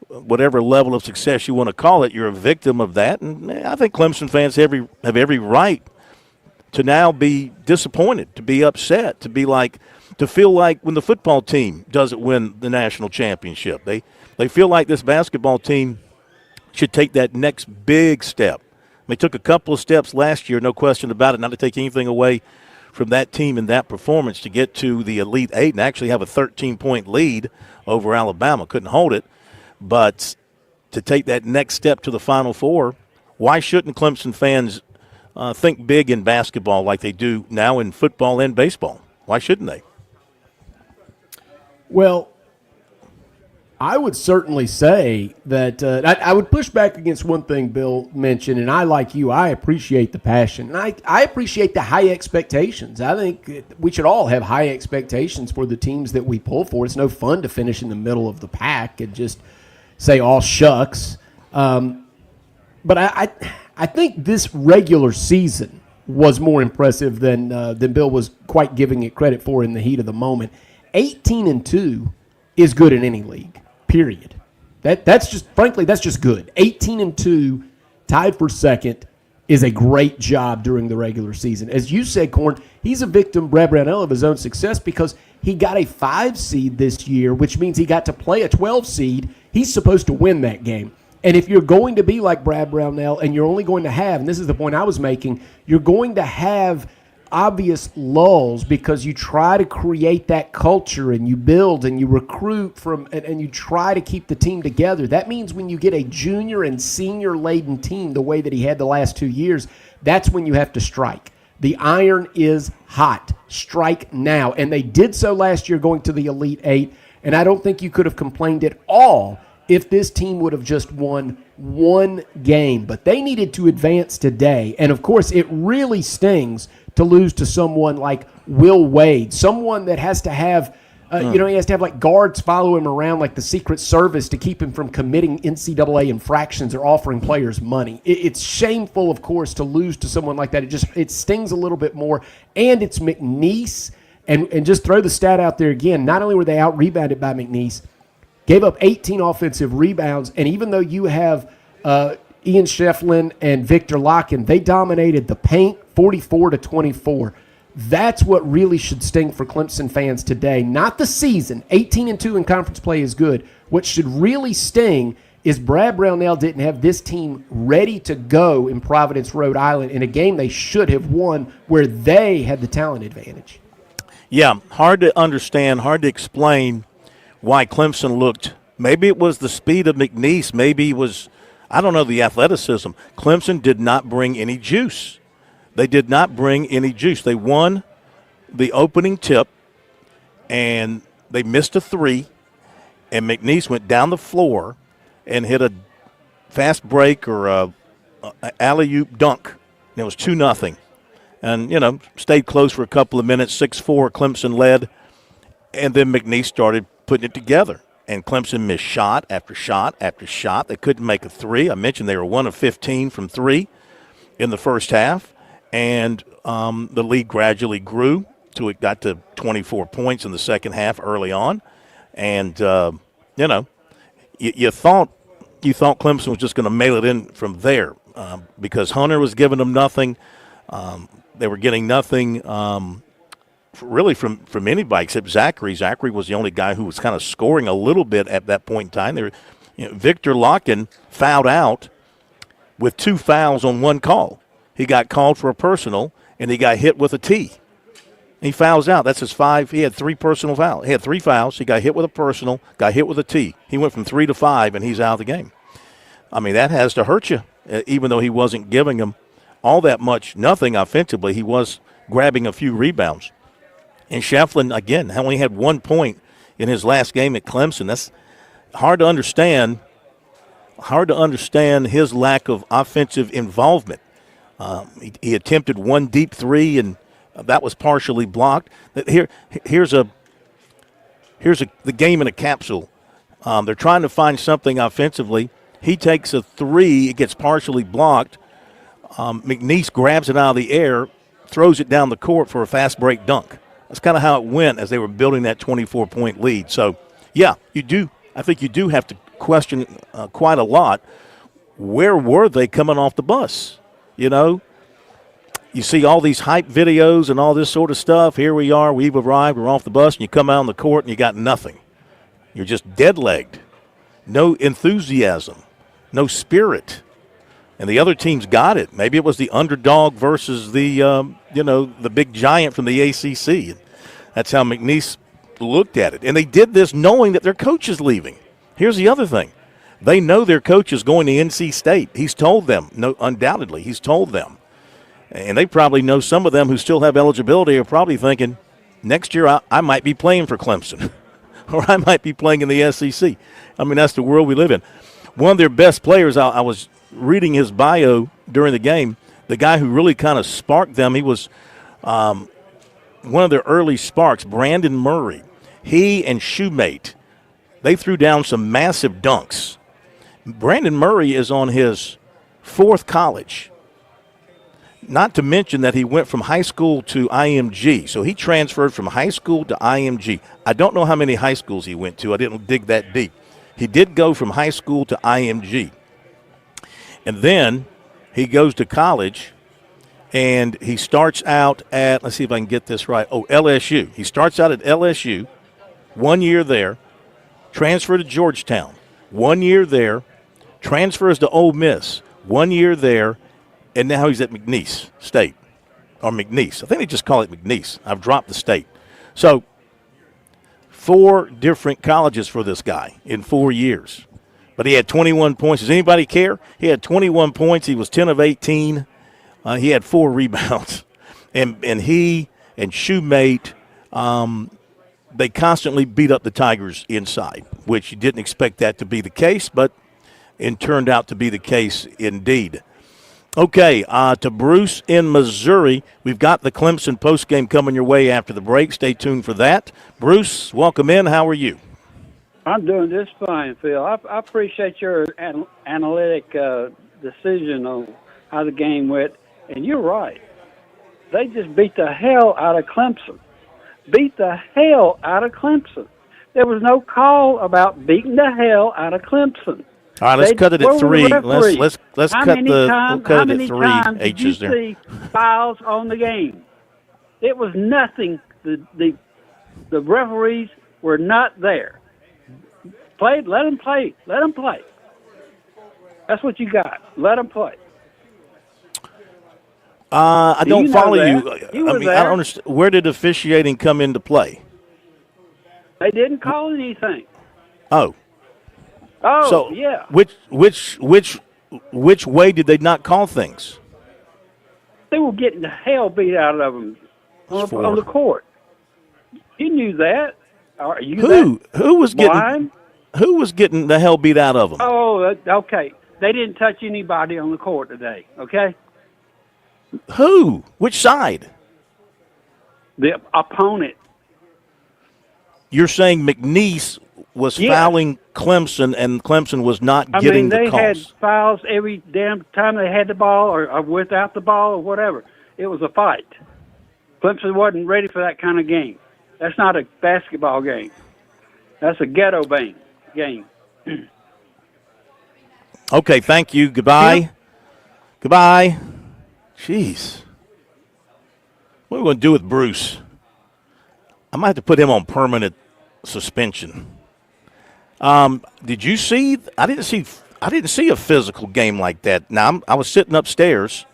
whatever level of success you want to call it, you're a victim of that. And I think Clemson fans have every right to now be disappointed, to be upset, to feel like when the football team doesn't win the national championship. They feel like this basketball team should take that next big step. They took a couple of steps last year, no question about it, not to take anything away from that team and that performance to get to the Elite Eight and actually have a 13-point lead over Alabama. Couldn't hold it. But to take that next step to the Final Four, why shouldn't Clemson fans think big in basketball like they do now in football and baseball? Why shouldn't they? Well, I would certainly say that I would push back against one thing Bill mentioned, and I, like you, I appreciate the passion. And I appreciate the high expectations. I think we should all have high expectations for the teams that we pull for. It's no fun to finish in the middle of the pack and just say all shucks. But I think this regular season was more impressive than Bill was quite giving it credit for in the heat of the moment. 18-2 is good in any league, period. That's just good. 18-2, tied for second, is a great job during the regular season. As you said, Corn, he's a victim, Brad Brownell, of his own success because he got a 5 seed this year, which means he got to play a 12 seed. He's supposed to win that game. And if you're going to be like Brad Brownell and you're only going to have, and this is the point I was making, you're going to have obvious lulls because you try to create that culture and you build and you recruit and you try to keep the team together. That means when you get a junior and senior laden team the way that he had the last 2 years, that's when you have to strike. The iron is hot. Strike now. And they did so last year going to the Elite Eight. And I don't think you could have complained at all if this team would have just won one game. But they needed to advance today. And, of course, it really stings to lose to someone like Will Wade, someone that has to have he has to have like guards follow him around like the Secret Service to keep him from committing NCAA infractions or offering players money. It's shameful, of course, to lose to someone like that. It stings a little bit more. And it's McNeese. And just throw the stat out there again. Not only were they out-rebounded by McNeese, gave up 18 offensive rebounds. And even though you have Ian Shefflin and Victor Locken, they dominated the paint 44-24. That's what really should sting for Clemson fans today. Not the season. 18-2 in conference play is good. What should really sting is Brad Brownell didn't have this team ready to go in Providence, Rhode Island in a game they should have won where they had the talent advantage. Yeah, hard to understand, hard to explain why Clemson looked. Maybe it was the speed of McNeese. Maybe it was, I don't know, the athleticism. Clemson did not bring any juice. They did not bring any juice. They won the opening tip, and they missed a three, and McNeese went down the floor and hit a fast break or a alley-oop dunk. And it was 2-0. And, stayed close for a couple of minutes, 6-4, Clemson led, and then McNeese started putting it together. And Clemson missed shot after shot after shot. They couldn't make a three. I mentioned they were 1 of 15 from three in the first half. And the lead gradually grew till it got to 24 points in the second half early on. And, you thought Clemson was just going to mail it in from there because Hunter was giving them nothing. They were getting nothing really from anybody except Zachary. Zachary was the only guy who was kind of scoring a little bit at that point in time. Victor Locken fouled out with 2 fouls on one call. He got called for a personal, and he got hit with a tee. He fouls out. That's his 5. He had 3 personal fouls. He had 3 fouls. He got hit with a personal, got hit with a tee. He went from 3 to 5, and he's out of the game. I mean, that has to hurt you, even though he wasn't giving them all that much, nothing offensively. He was grabbing a few rebounds. And Shefflin, again, only had 1 point in his last game at Clemson. That's hard to understand hard to understand his lack of offensive involvement. He attempted one deep three, and that was partially blocked. Here's the game in a capsule. They're trying to find something offensively. He takes a three. It gets partially blocked. McNeese grabs it out of the air, throws it down the court for a fast break dunk. That's kind of how it went as they were building that 24-point lead. So, yeah, you do. I think you do have to question quite a lot. Where were they coming off the bus? You know, you see all these hype videos and all this sort of stuff. Here we are. We've arrived. We're off the bus. And you come out on the court and you got nothing. You're just dead-legged. No enthusiasm. No spirit. And the other team's got it. Maybe it was the underdog versus the, the big giant from the ACC. That's how McNeese looked at it. And they did this knowing that their coach is leaving. Here's the other thing. They know their coach is going to NC State. He's told them, no, undoubtedly, he's told them. And they probably know some of them who still have eligibility are probably thinking, next year I might be playing for Clemson or I might be playing in the SEC. I mean, that's the world we live in. One of their best players, I was reading his bio during the game, the guy who really kind of sparked them, he was one of their early sparks, Brandon Murray. He and Shoemate, they threw down some massive dunks. Brandon Murray is on his fourth college. Not to mention that he went from high school to IMG. So he transferred from high school to IMG. I don't know how many high schools he went to. I didn't dig that deep. He did go from high school to IMG. And then he goes to college, and he starts out at, let's see if I can get this right, LSU. He starts out at LSU, 1 year there, transfer to Georgetown, 1 year there, transfers to Ole Miss, 1 year there, and now he's at McNeese State, or McNeese. I think they just call it McNeese. I've dropped the state. So 4 different colleges for this guy in 4 years. But he had 21 points. Does anybody care? He had 21 points. He was 10 of 18. He had 4 rebounds. And he and Shoemate, they constantly beat up the Tigers inside, which you didn't expect that to be the case, but it turned out to be the case indeed. Okay, to Bruce in Missouri. We've got the Clemson postgame coming your way after the break. Stay tuned for that. Bruce, welcome in. How are you? I'm doing just fine, Phil. I appreciate your analytic decision on how the game went, and you're right. They just beat the hell out of Clemson. Beat the hell out of Clemson. There was no call about beating the hell out of Clemson. All right, let's cut it at 3. Let's cut it at 3 H's there. Did you see fouls on the game? It was nothing. The referees were not there. Let them play. Let them play. That's what you got. Let them play. I don't follow you. I mean, I don't understand. Where did officiating come into play? They didn't call anything. Oh. Oh, so yeah. Which way did they not call things? They were getting the hell beat out of them on the court. You knew that. Are you who was getting? Who was getting the hell beat out of them? Oh, okay. They didn't touch anybody on the court today, okay? Who? Which side? The opponent. You're saying McNeese was fouling Clemson, and Clemson was not getting the calls. They had fouls every damn time they had the ball or without the ball or whatever. It was a fight. Clemson wasn't ready for that kind of game. That's not a basketball game. That's a ghetto game. Okay, thank you. Goodbye. Yeah. Goodbye. Jeez. What are we going to do with Bruce? I might have to put him on permanent suspension. Did you see? I didn't see a physical game like that. Now, I was sitting upstairs.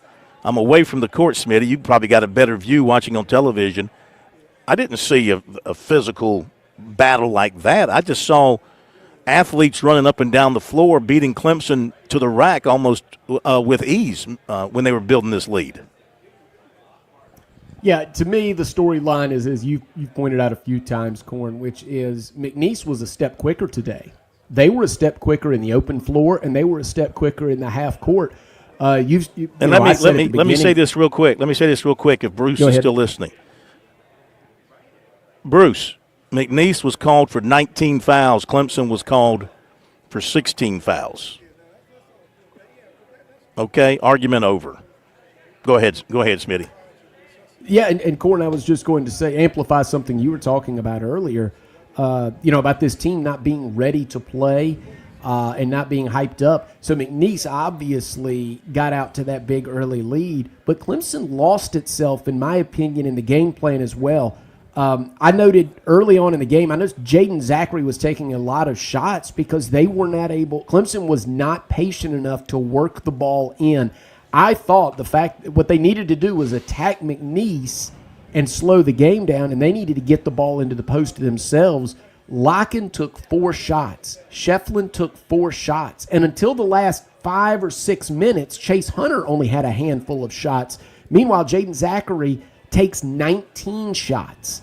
I'm away from the court, Smitty. You probably got a better view watching on television. I didn't see a physical battle like that. I just saw athletes running up and down the floor, beating Clemson to the rack almost with ease when they were building this lead. Yeah, to me, the storyline is you've pointed out a few times, Corn, which is McNeese was a step quicker today. They were a step quicker in the open floor, and they were a step quicker in the half court. Let me say this real quick. If Bruce is still listening. Bruce, McNeese was called for 19 fouls. Clemson was called for 16 fouls. Okay, argument over. Go ahead, Smitty. Yeah, and Corn, I was just going to say, amplify something you were talking about earlier, about this team not being ready to play and not being hyped up. So McNeese obviously got out to that big early lead, but Clemson lost itself, in my opinion, in the game plan as well. I noted early on in the game, I noticed Jaden Zachary was taking a lot of shots because they were not able, Clemson was not patient enough to work the ball in. I thought what they needed to do was attack McNeese and slow the game down, and they needed to get the ball into the post themselves. Locken took 4 shots. Shefflin took 4 shots. And until the last 5 or 6 minutes, Chase Hunter only had a handful of shots. Meanwhile, Jaden Zachary takes 19 shots.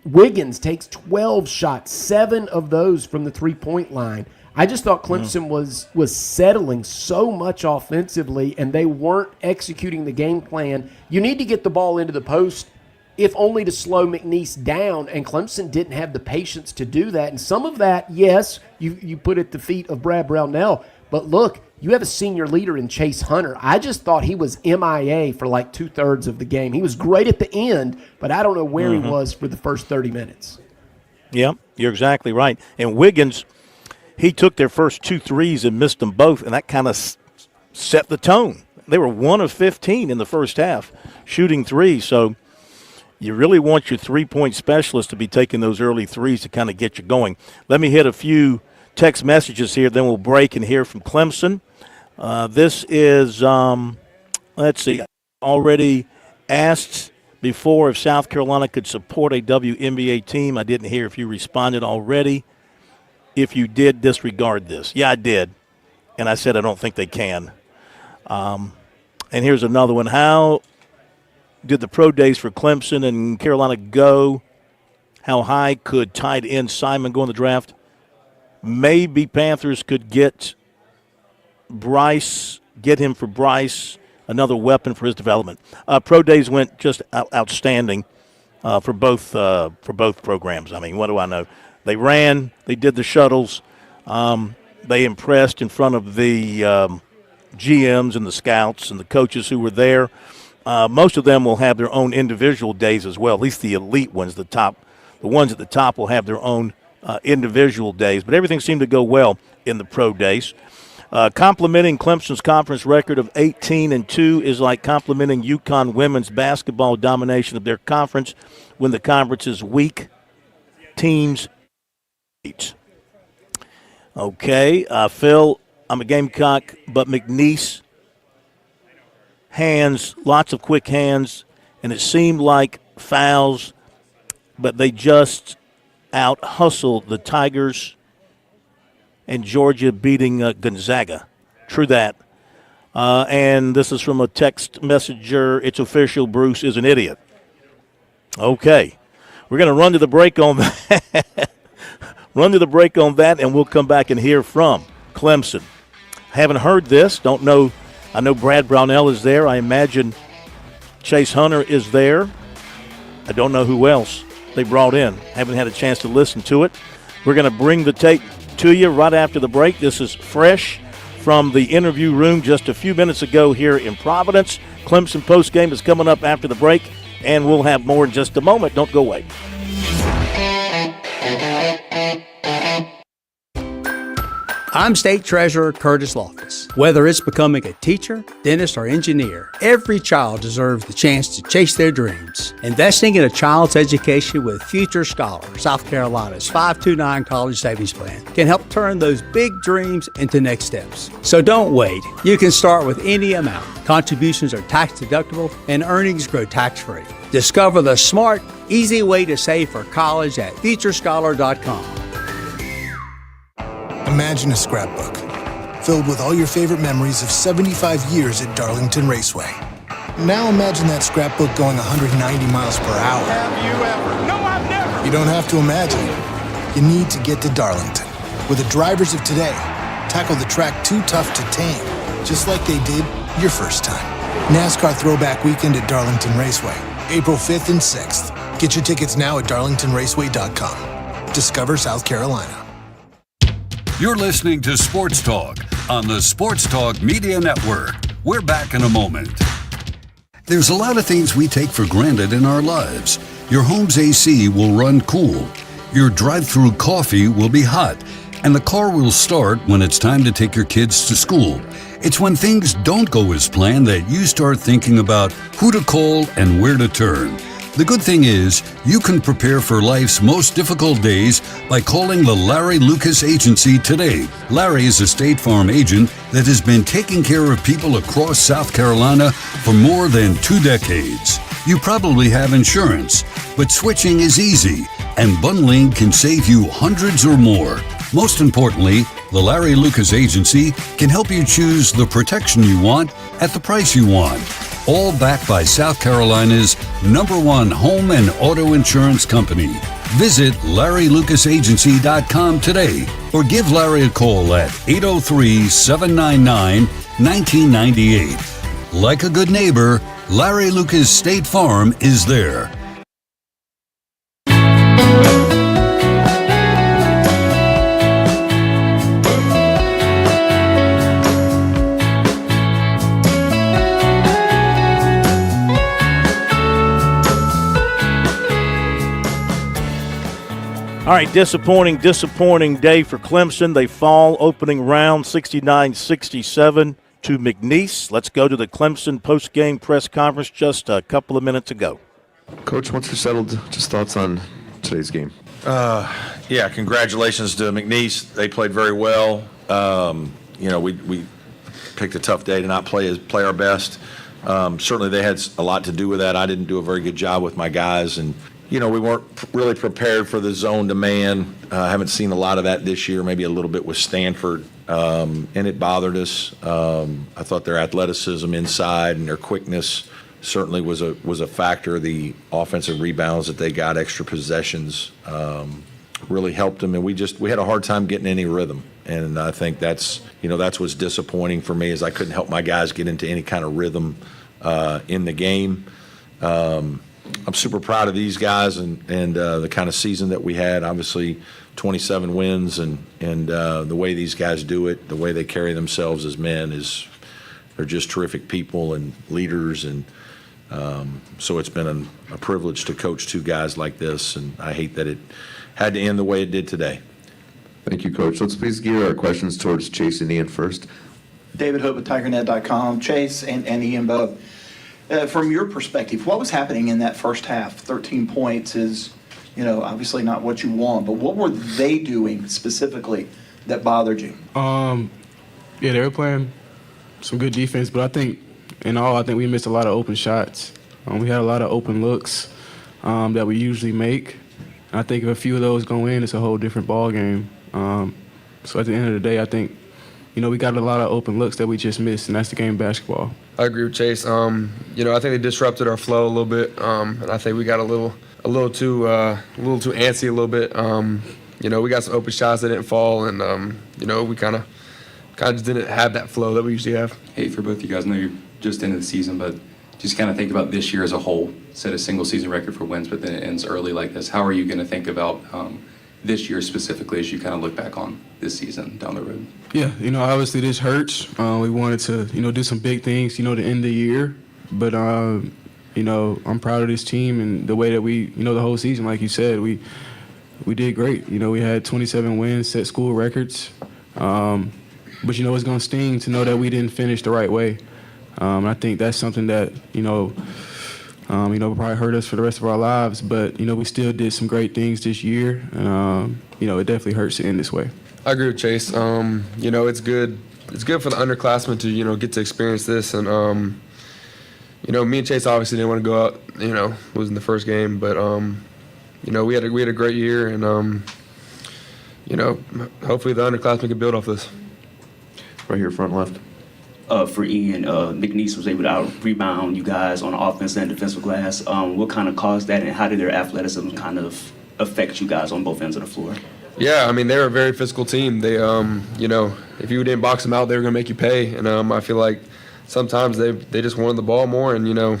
Wiggins takes 12 shots, 7 of those from the three-point line. I just thought Clemson was settling so much offensively, and they weren't executing the game plan. You need to get the ball into the post, if only to slow McNeese down, and Clemson didn't have the patience to do that. And some of that, yes, you put at the feet of Brad Brownell, but look, you have a senior leader in Chase Hunter. I just thought he was MIA for like 2/3 of the game. He was great at the end, but I don't know where he was for the first 30 minutes. Yep, you're exactly right. And Wiggins, he took their first 2 threes and missed them both, and that kind of set the tone. They were 1 of 15 in the first half shooting threes, so you really want your three-point specialist to be taking those early threes to kind of get you going. Let me hit a few text messages here, then we'll break and hear from Clemson. This is, let's see, already asked before if South Carolina could support a WNBA team. I didn't hear if you responded already. If you did, disregard this. Yeah, I did. And I said I don't think they can. And here's another one. How did the pro days for Clemson and Carolina go? How high could tight end Simon go in the draft? Maybe Panthers could get him for Bryce, another weapon for his development. Pro days went just outstanding for both programs. I mean, what do I know? They ran, they did the shuttles, they impressed in front of the GMs and the scouts and the coaches who were there. Most of them will have their own individual days as well, at least the elite ones, the ones at the top will have their own individual days. But everything seemed to go well in the pro days. Complimenting Clemson's conference record of 18-2 is like complimenting UConn women's basketball domination of their conference when the conference is weak. Teams. Okay, Phil, I'm a Gamecock, but McNeese hands, lots of quick hands, and it seemed like fouls, but they just out-hustled the Tigers and Georgia beating Gonzaga. True that. And this is from a text messenger. It's official, Bruce is an idiot. Okay. We're going to run to the break on that. And we'll come back and hear from Clemson. Haven't heard this. Don't know. I know Brad Brownell is there. I imagine Chase Hunter is there. I don't know who else they brought in. Haven't had a chance to listen to it. We're going to bring the tape to you right after the break. This is fresh from the interview room just a few minutes ago here in Providence. Clemson postgame is coming up after the break, and we'll have more in just a moment. Don't go away. I'm State Treasurer Curtis Loftus. Whether it's becoming a teacher, dentist, or engineer, every child deserves the chance to chase their dreams. Investing in a child's education with Future Scholar, South Carolina's 529 College Savings Plan, can help turn those big dreams into next steps. So don't wait. You can start with any amount. Contributions are tax deductible and earnings grow tax-free. Discover the smart, easy way to save for college at futurescholar.com. Imagine a scrapbook filled with all your favorite memories of 75 years at Darlington Raceway. Now imagine that scrapbook going 190 miles per hour. Have you ever? No, I've never. You don't have to imagine it. You need to get to Darlington. With the drivers of today, tackle the track too tough to tame, just like they did your first time. NASCAR Throwback Weekend at Darlington Raceway, April 5th and 6th. Get your tickets now at darlingtonraceway.com. Discover South Carolina. You're listening to Sports Talk on the Sports Talk Media Network. We're back in a moment. There's a lot of things we take for granted in our lives. Your home's AC will run cool. Your drive-through coffee will be hot. And the car will start when it's time to take your kids to school. It's when things don't go as planned that you start thinking about who to call and where to turn. The good thing is, you can prepare for life's most difficult days by calling the Larry Lucas Agency today. Larry is a State Farm agent that has been taking care of people across South Carolina for more than 2 decades. You probably have insurance, but switching is easy, and bundling can save you hundreds or more. Most importantly, the Larry Lucas Agency can help you choose the protection you want at the price you want. All backed by South Carolina's #1 home and auto insurance company. Visit LarryLucasAgency.com today or give Larry a call at 803-799-1998. Like a good neighbor, Larry Lucas State Farm is there. All right, disappointing day for Clemson. They fall opening round 69-67 to McNeese. Let's go to the Clemson post-game press conference just a couple of minutes ago. Coach, once you're settled, just thoughts on today's game. Yeah, congratulations to McNeese. They played very well. We picked a tough day to not play our best. Certainly they had a lot to do with that. I didn't do a very good job with my guys, and we weren't really prepared for the zone to man. I haven't seen a lot of that this year, maybe a little bit with Stanford, and it bothered us. I thought their athleticism inside and their quickness certainly was a factor. The offensive rebounds that they got, extra possessions, really helped them, and we had a hard time getting any rhythm. And I think that's what's disappointing for me, is I couldn't help my guys get into any kind of rhythm in the game. I'm super proud of these guys and the kind of season that we had. Obviously, 27 wins, and the way these guys do it, the way they carry themselves as men, they're just terrific people and leaders. And so it's been a privilege to coach two guys like this, and I hate that it had to end the way it did today. Thank you, Coach. Let's please gear our questions towards Chase and Ian first. David Hope at TigerNet.com. Chase and Ian both. From your perspective, what was happening in that first half? 13 points is, obviously not what you want, but what were they doing specifically that bothered you? They were playing some good defense, but I think we missed a lot of open shots. We had a lot of open looks that we usually make. And I think if a few of those go in, it's a whole different ball game. So at the end of the day, I think, we got a lot of open looks that we just missed, and that's the game of basketball. I agree with Chase. I think they disrupted our flow a little bit, and I think we got a little too antsy a little bit. We got some open shots that didn't fall, and we kind of just didn't have that flow that we usually have. Hey, for both of you guys, I know you're just into the season, but just kind of think about this year as a whole. Set a single season record for wins, but then it ends early like this. How are you going to think about this year specifically as you kind of look back on this season down the road? Yeah, obviously this hurts. We wanted to, do some big things, to end the year. But, I'm proud of this team and the way that we, the whole season, like you said, we did great. We had 27 wins, set school records. But, it's going to sting to know that we didn't finish the right way. I think that's something that, will probably hurt us for the rest of our lives. But, we still did some great things this year. And, it definitely hurts to end this way. I agree with Chase. It's good. It's good for the underclassmen to, get to experience this. And, me and Chase obviously didn't want to go out, losing the first game. But, we had a great year. And, hopefully the underclassmen can build off this. Right here, front left. For Ian, McNeese was able to out-rebound you guys on the offense and defensive glass. What kind of caused that, and how did their athleticism kind of affect you guys on both ends of the floor? Yeah, I mean, they're a very physical team. They, you know, if you didn't box them out, they were going to make you pay. And I feel like sometimes they just wanted the ball more. And, you know,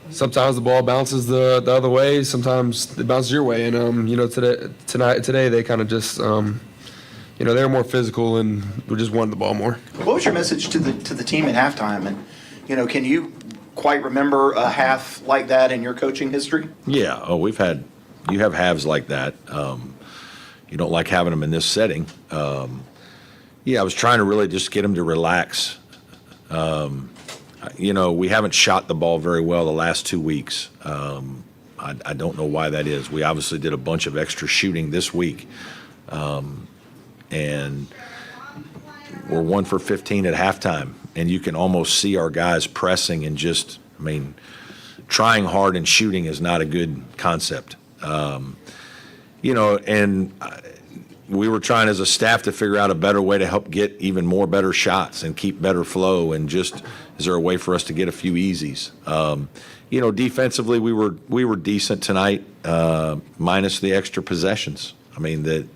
sometimes the ball bounces the other way. Sometimes it bounces your way. And, you know, today they kind of just, you know, they were more physical and we just wanted the ball more. What was your message to the team at halftime? And, you know, can you quite remember a half like that in your coaching history? Yeah. Oh, you have halves like that. You don't like having them in this setting. Yeah, I was trying to really just get them to relax. You know, we haven't shot the ball very well the last 2 weeks. I don't know why that is. We obviously did a bunch of extra shooting this week. And we're 1 for 15 at halftime. And you can almost see our guys pressing and just, I mean, trying hard and shooting is not a good concept. You know, and we were trying as a staff to figure out a better way to help get even more better shots and keep better flow, and just is there a way for us to get a few easies? You know, defensively we were decent tonight, minus the extra possessions. I mean, the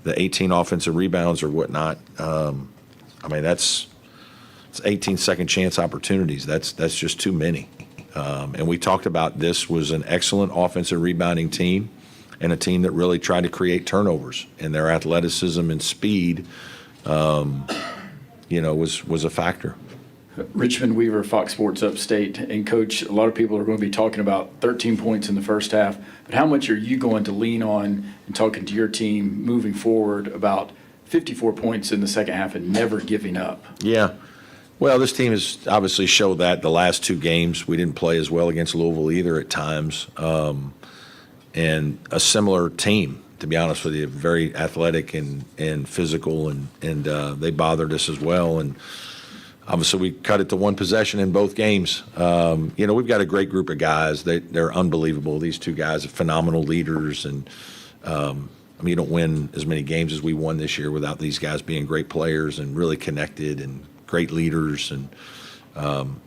18 offensive rebounds or whatnot. I mean, it's 18 second chance opportunities. That's just too many. And we talked about this was an excellent offensive rebounding team, and a team that really tried to create turnovers, and their athleticism and speed, you know, was a factor. Richmond Weaver, Fox Sports Upstate. And Coach, a lot of people are going to be talking about 13 points in the first half, but how much are you going to lean on and talking to your team moving forward about 54 points in the second half and never giving up? Yeah. Well, this team has obviously showed that the last 2 games. We didn't play as well against Louisville either at times. And a similar team, to be honest with you, very athletic and physical, and they bothered us as well. And obviously we cut it to 1 possession in both games. You know, we've got a great group of guys. They're unbelievable. These 2 guys are phenomenal leaders. And, I mean, you don't win as many games as we won this year without these guys being great players and really connected and great leaders. And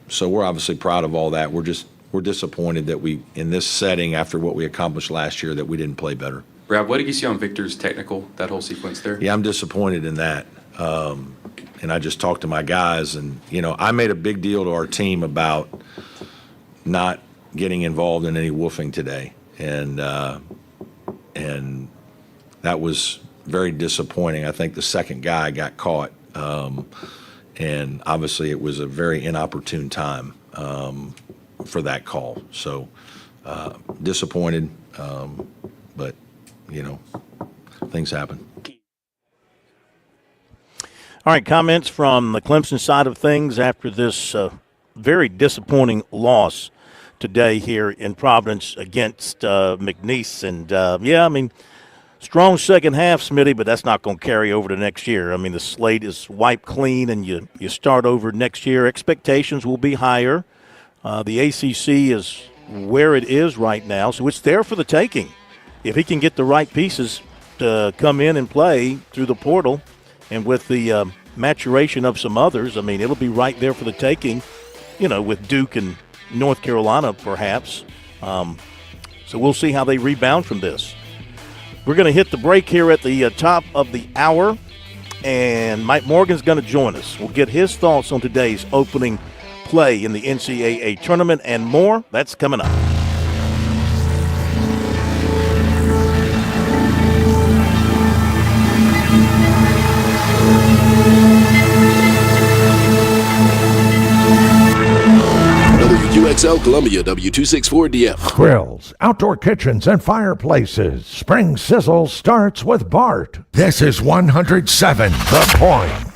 so we're obviously proud of all that. We're disappointed that we, in this setting, after what we accomplished last year, that we didn't play better. Brad, what did you see on Victor's technical, that whole sequence there? Yeah, I'm disappointed in that. And I just talked to my guys, and, you know, I made a big deal to our team about not getting involved in any woofing today. And that was very disappointing. I think the second guy got caught. And obviously it was a very inopportune time for that call. So disappointed, but, you know, things happen. All right, comments from the Clemson side of things after this very disappointing loss today here in Providence against McNeese. And, yeah, I mean, strong second half, Smitty, but that's not going to carry over to next year. I mean, the slate is wiped clean, and you start over next year. Expectations will be higher. The ACC is where it is right now, so it's there for the taking. If he can get the right pieces to come in and play through the portal, and with the maturation of some others, I mean, it'll be right there for the taking, you know, with Duke and North Carolina perhaps. So we'll see how they rebound from this. We're going to hit the break here at the top of the hour, and Mike Morgan's going to join us. We'll get his thoughts on today's opening play in the NCAA tournament and more. That's coming up. WQXL Columbia, W264DF. Grills, outdoor kitchens, and fireplaces. Spring Sizzle starts with Bart. This is 107 The Point.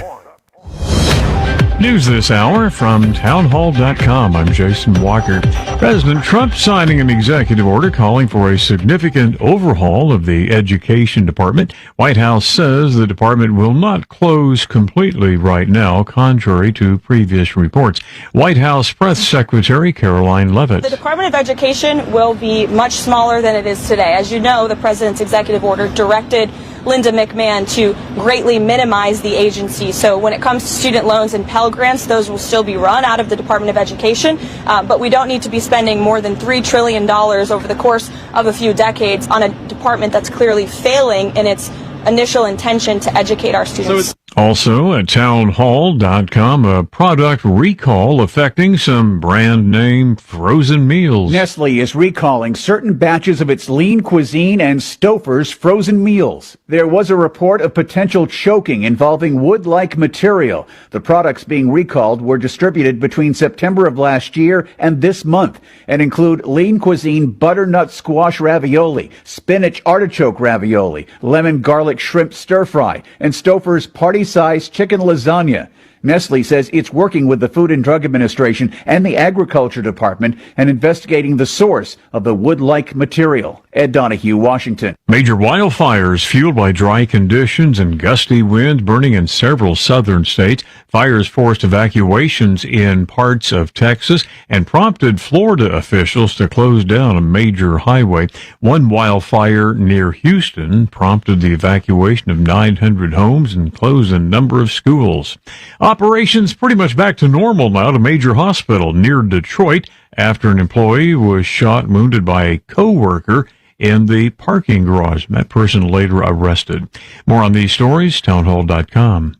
News this hour from townhall.com. I'm Jason Walker. President Trump signing an executive order calling for a significant overhaul of the Education Department. White House says the department will not close completely right now, contrary to previous reports. White House Press Secretary Caroline Leavitt. The Department of Education will be much smaller than it is today. As you know, the president's executive order directed Linda McMahon to greatly minimize the agency. So when it comes to student loans and Pell Grants, those will still be run out of the Department of Education, but we don't need to be spending more than $3 trillion over the course of a few decades on a department that's clearly failing in its initial intention to educate our students. Also at townhall.com, a product recall affecting some brand name frozen meals. Nestle is recalling certain batches of its Lean Cuisine and Stouffer's frozen meals. There was a report of potential choking involving wood-like material. The products being recalled were distributed between September of last year and this month and include Lean Cuisine butternut squash ravioli, spinach artichoke ravioli, lemon garlic shrimp stir-fry, and Stouffer's party-sized chicken lasagna. Nestle says it's working with the Food and Drug Administration and the Agriculture Department and investigating the source of the wood-like material. Ed Donahue, Washington. Major wildfires fueled by dry conditions and gusty winds burning in several southern states. Fires forced evacuations in parts of Texas and prompted Florida officials to close down a major highway. One wildfire near Houston prompted the evacuation of 900 homes and closed a number of schools. Operations pretty much back to normal now at a major hospital near Detroit after an employee was shot and wounded by a co-worker in the parking garage. That person later arrested. More on these stories, townhall.com.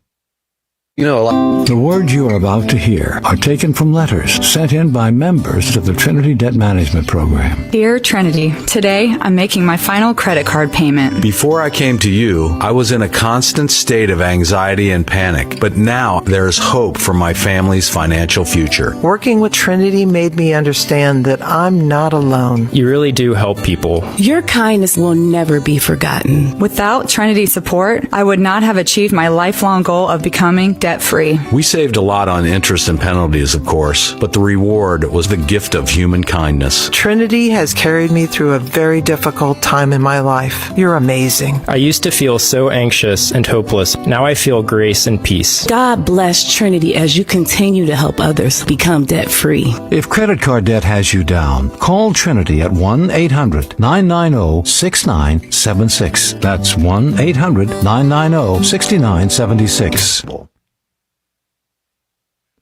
The words you are about to hear are taken from letters sent in by members of the Trinity Debt Management Program. Dear Trinity, today I'm making my final credit card payment. Before I came to you, I was in a constant state of anxiety and panic, but now there is hope for my family's financial future. Working with Trinity made me understand that I'm not alone. You really do help people. Your kindness will never be forgotten. Without Trinity support, I would not have achieved my lifelong goal of becoming debt-free. We saved a lot on interest and penalties, of course, but the reward was the gift of human kindness. Trinity has carried me through a very difficult time in my life. You're amazing. I used to feel so anxious and hopeless. Now I feel grace and peace. God bless Trinity as you continue to help others become debt-free. If credit card debt has you down, call Trinity at 1-800-990-6976. That's 1-800-990-6976.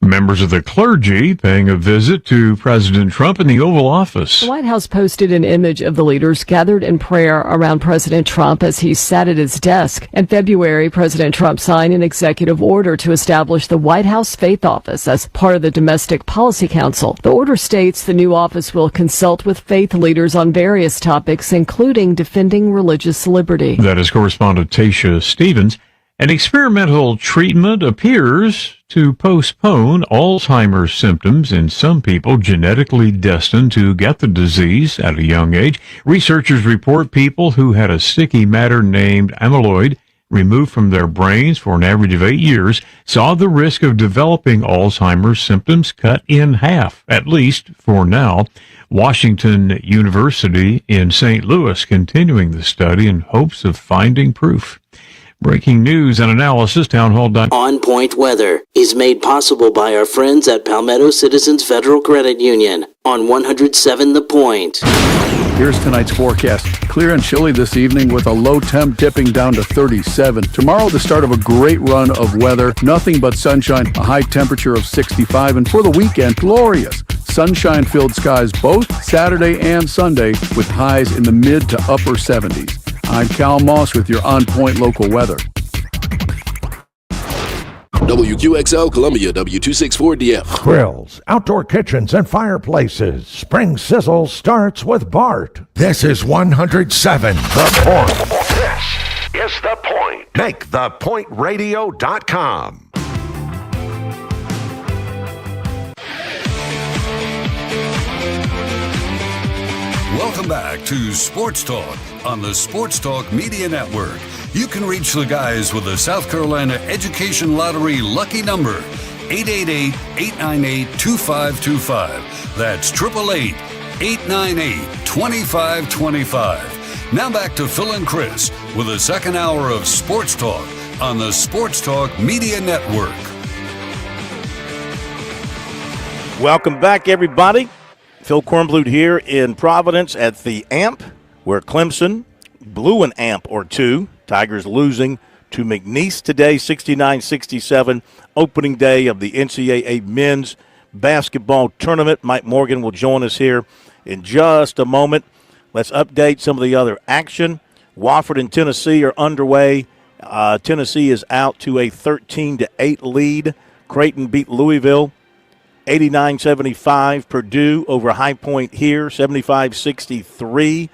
Members of the clergy paying a visit to President Trump in the Oval Office. The White House posted an image of the leaders gathered in prayer around President Trump as he sat at his desk. In February, President Trump signed an executive order to establish the White House Faith Office as part of the Domestic Policy Council. The order states the new office will consult with faith leaders on various topics, including defending religious liberty. That is correspondent Tasha Stevens. An experimental treatment appears to postpone Alzheimer's symptoms in some people genetically destined to get the disease at a young age. Researchers report people who had a sticky matter named amyloid removed from their brains for an average of 8 years saw the risk of developing Alzheimer's symptoms cut in half, at least for now. Washington University in St. Louis continuing the study in hopes of finding proof. Breaking news and analysis, townhall.com. On Point Weather is made possible by our friends at Palmetto Citizens Federal Credit Union on 107 The Point. Here's tonight's forecast. Clear and chilly this evening with a low temp dipping down to 37. Tomorrow, the start of a great run of weather. Nothing but sunshine, a high temperature of 65. And for the weekend, glorious sunshine-filled skies both Saturday and Sunday with highs in the mid to upper 70s. I'm Cal Moss with your On Point local weather. WQXL Columbia, W264DF. Grills, outdoor kitchens, and fireplaces. Spring Sizzle starts with Bart. This is 107 The Point. This is The Point. Make thepointradio.com. Welcome back to Sports Talk on the Sports Talk Media Network. You can reach the guys with the South Carolina Education Lottery lucky number, 888-898-2525. That's 888-898-2525. Now back to Phil and Chris with the second hour of Sports Talk on the Sports Talk Media Network. Welcome back, everybody. Phil Kornblut here in Providence at the AMP, where Clemson blew an amp or two. Tigers losing to McNeese today, 69-67, opening day of the NCAA men's basketball tournament. Mike Morgan will join us here in just a moment. Let's update some of the other action. Wofford and Tennessee are underway. Tennessee is out to a 13-8 lead. Creighton beat Louisville 89-75. Purdue over High Point here 75-63.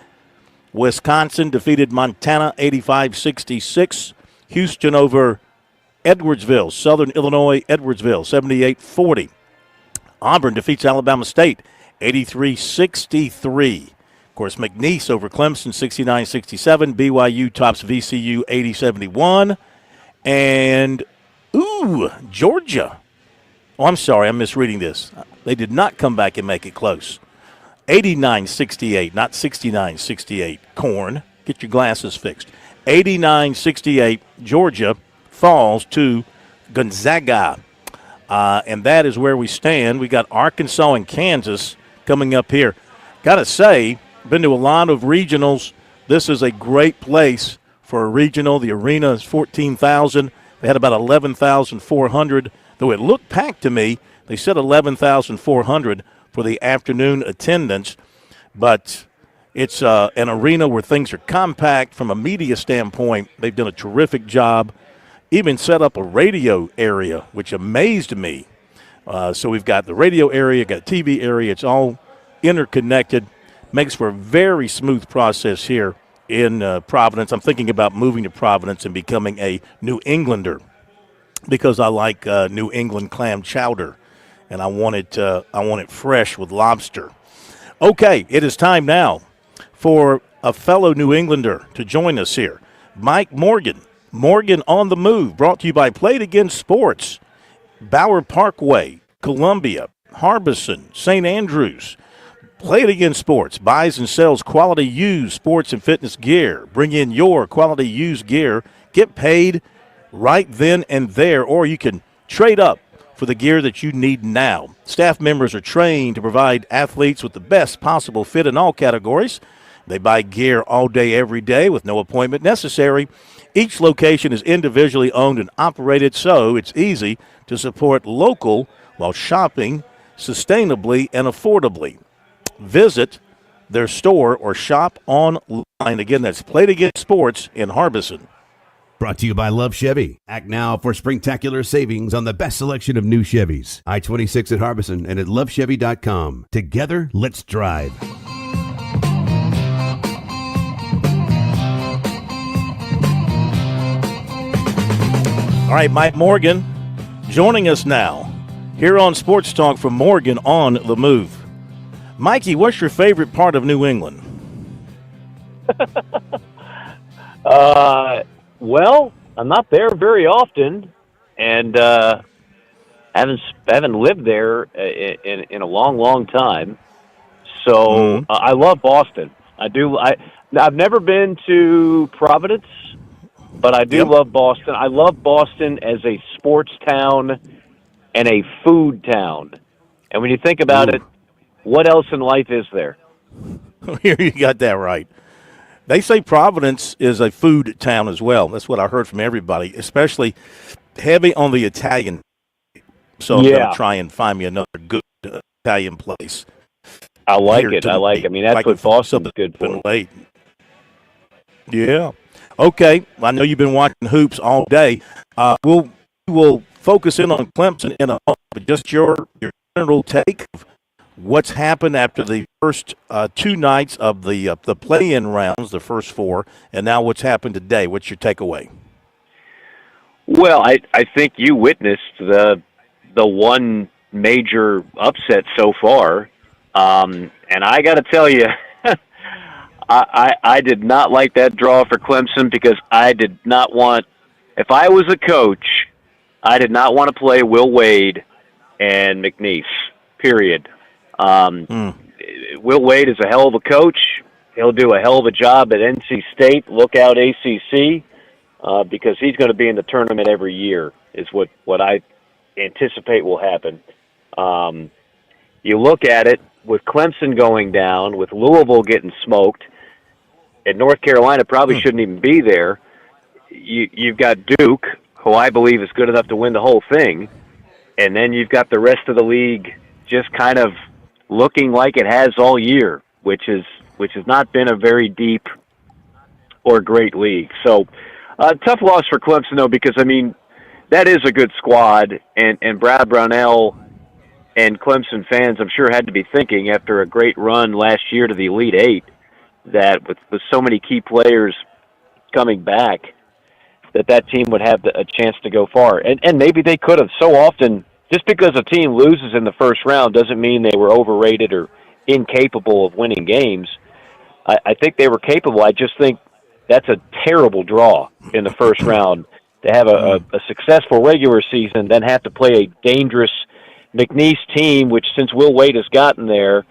Wisconsin defeated Montana 85-66. Houston over Edwardsville, Southern Illinois, Edwardsville 78-40. Auburn defeats Alabama State 83-63. Of course, McNeese over Clemson 69-67. BYU tops VCU 80-71. And, Georgia. Oh, I'm sorry, I'm misreading this. They did not come back and make it close. 89-68, not 69-68. Corn, get your glasses fixed. 89-68, Georgia falls to Gonzaga. And that is where we stand. We got Arkansas and Kansas coming up here. Got to say, been to a lot of regionals. This is a great place for a regional. The arena is 14,000. They had about 11,400, though it looked packed to me. They said 11,400 for the afternoon attendance, but it's an arena where things are compact from a media standpoint. They've done a terrific job. Even set up a radio area, which amazed me. So we've got the radio area, got TV area. It's all interconnected. Makes for a very smooth process here in Providence. I'm thinking about moving to Providence and becoming a New Englander because I like New England clam chowder, and I want it fresh with lobster. Okay, it is time now for a fellow New Englander to join us here, Mike Morgan. Morgan on the Move, brought to you by Play It Again Sports, Bauer Parkway, Columbia, Harbison, St. Andrews. Play It Again Sports buys and sells quality used sports and fitness gear. Bring in your quality used gear. Get paid right then and there, or you can trade up for the gear that you need now. Staff members are trained to provide athletes with the best possible fit in all categories. They buy gear all day, every day with no appointment necessary. Each location is individually owned and operated, so it's easy to support local while shopping sustainably and affordably. Visit their store or shop online. Again, that's Play It Again Sports in Harbison. Brought to you by Love Chevy. Act now for spectacular savings on the best selection of new Chevys. I-26 at Harbison and at lovechevy.com. Together, let's drive. All right, Mike Morgan joining us now here on Sports Talk from Morgan on the Move. Mikey, what's your favorite part of New England? Well, I'm not there very often, and haven't lived there in a long time. So I love Boston. I do. I've never been to Providence, but I do love Boston. I love Boston as a sports town and a food town. And when you think about it, what else in life is there? Here, you got that right. They say Providence is a food town as well. That's what I heard from everybody, especially heavy on the Italian. So I'm going to try and find me another good Italian place. I like it. I mean, that's what Boston's good for. Late. Yeah. Okay. I know you've been watching hoops all day. We'll focus in on Clemson in a moment, but just your general take of what's happened after the first 2 nights of the play-in rounds, the first 4, and now what's happened today. What's your takeaway? Well, I think you witnessed the one major upset so far, and I got to tell you, I did not like that draw for Clemson because I did not want, if I was a coach, I did not want to play Will Wade and McNeese, period. Will Wade is a hell of a coach. He'll do a hell of a job at NC State. Look out ACC, because he's going to be in the tournament every year is what I anticipate will happen. You look at it with Clemson going down, with Louisville getting smoked, and North Carolina probably shouldn't even be there. You've got Duke, who I believe is good enough to win the whole thing, and then you've got the rest of the league just kind of looking like it has all year, which has not been a very deep or great league. So tough loss for Clemson, though, because, I mean, that is a good squad, and Brad Brownell and Clemson fans, I'm sure, had to be thinking after a great run last year to the Elite Eight that with so many key players coming back, that team would have a chance to go far. And maybe they could have. So often, just because a team loses in the first round doesn't mean they were overrated or incapable of winning games. I think they were capable. I just think that's a terrible draw in the first round to have a successful regular season, then have to play a dangerous McNeese team, which since Will Wade has gotten there,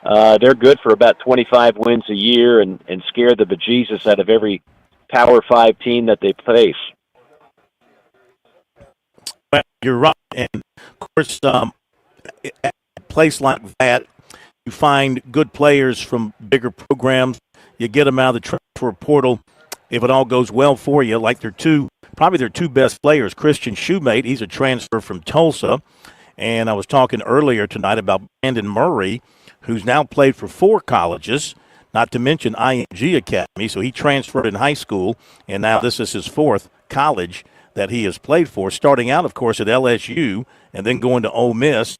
they're good for about 25 wins a year and scare the bejesus out of every Power 5 team that they face. Well, you're right. And, of course, at a place like that, you find good players from bigger programs. You get them out of the transfer portal. If it all goes well for you, like their two best players, Christian Shoemate, he's a transfer from Tulsa. And I was talking earlier tonight about Brandon Murray, who's now played for 4 colleges, not to mention IMG Academy. So he transferred in high school, and now this is his 4th college that he has played for, starting out, of course, at LSU and then going to Ole Miss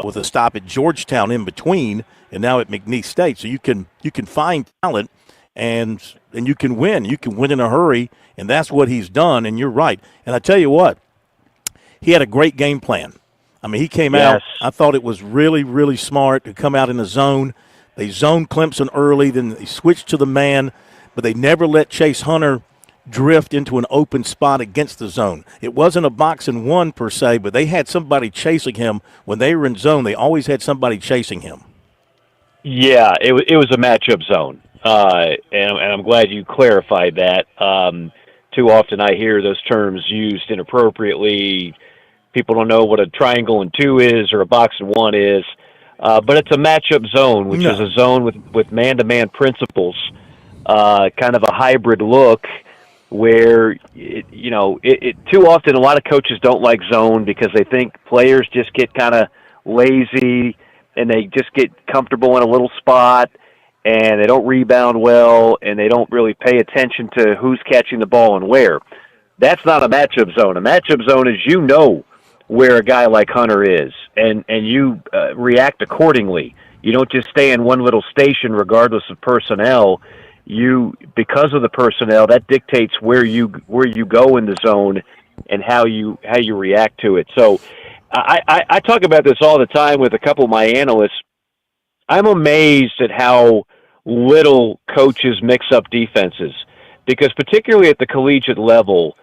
with a stop at Georgetown in between, and now at McNeese State. So you can find talent, and you can win. You can win in a hurry, and that's what he's done, and you're right. And I tell you what, he had a great game plan. I mean, he came out, I thought it was really, really smart to come out in the zone. They zoned Clemson early, then they switched to the man, but they never let Chase Hunter drift into an open spot against the zone. It wasn't a box and one per se, but they had somebody chasing him. When they were in zone, they always had somebody chasing him. Yeah, it was a matchup zone, and I'm glad you clarified that. Too often I hear those terms used inappropriately. People don't know what a triangle and 2 is or a box and 1 is. But it's a matchup zone, which is a zone with man-to-man principles, kind of a hybrid look where, too often a lot of coaches don't like zone because they think players just get kind of lazy and they just get comfortable in a little spot and they don't rebound well and they don't really pay attention to who's catching the ball and where. That's not a matchup zone. A matchup zone is where a guy like Hunter is, and you react accordingly. You don't just stay in one little station regardless of personnel. Because of the personnel, that dictates where you go in the zone and how you react to it. So I talk about this all the time with a couple of my analysts. I'm amazed at how little coaches mix up defenses, because particularly at the collegiate level,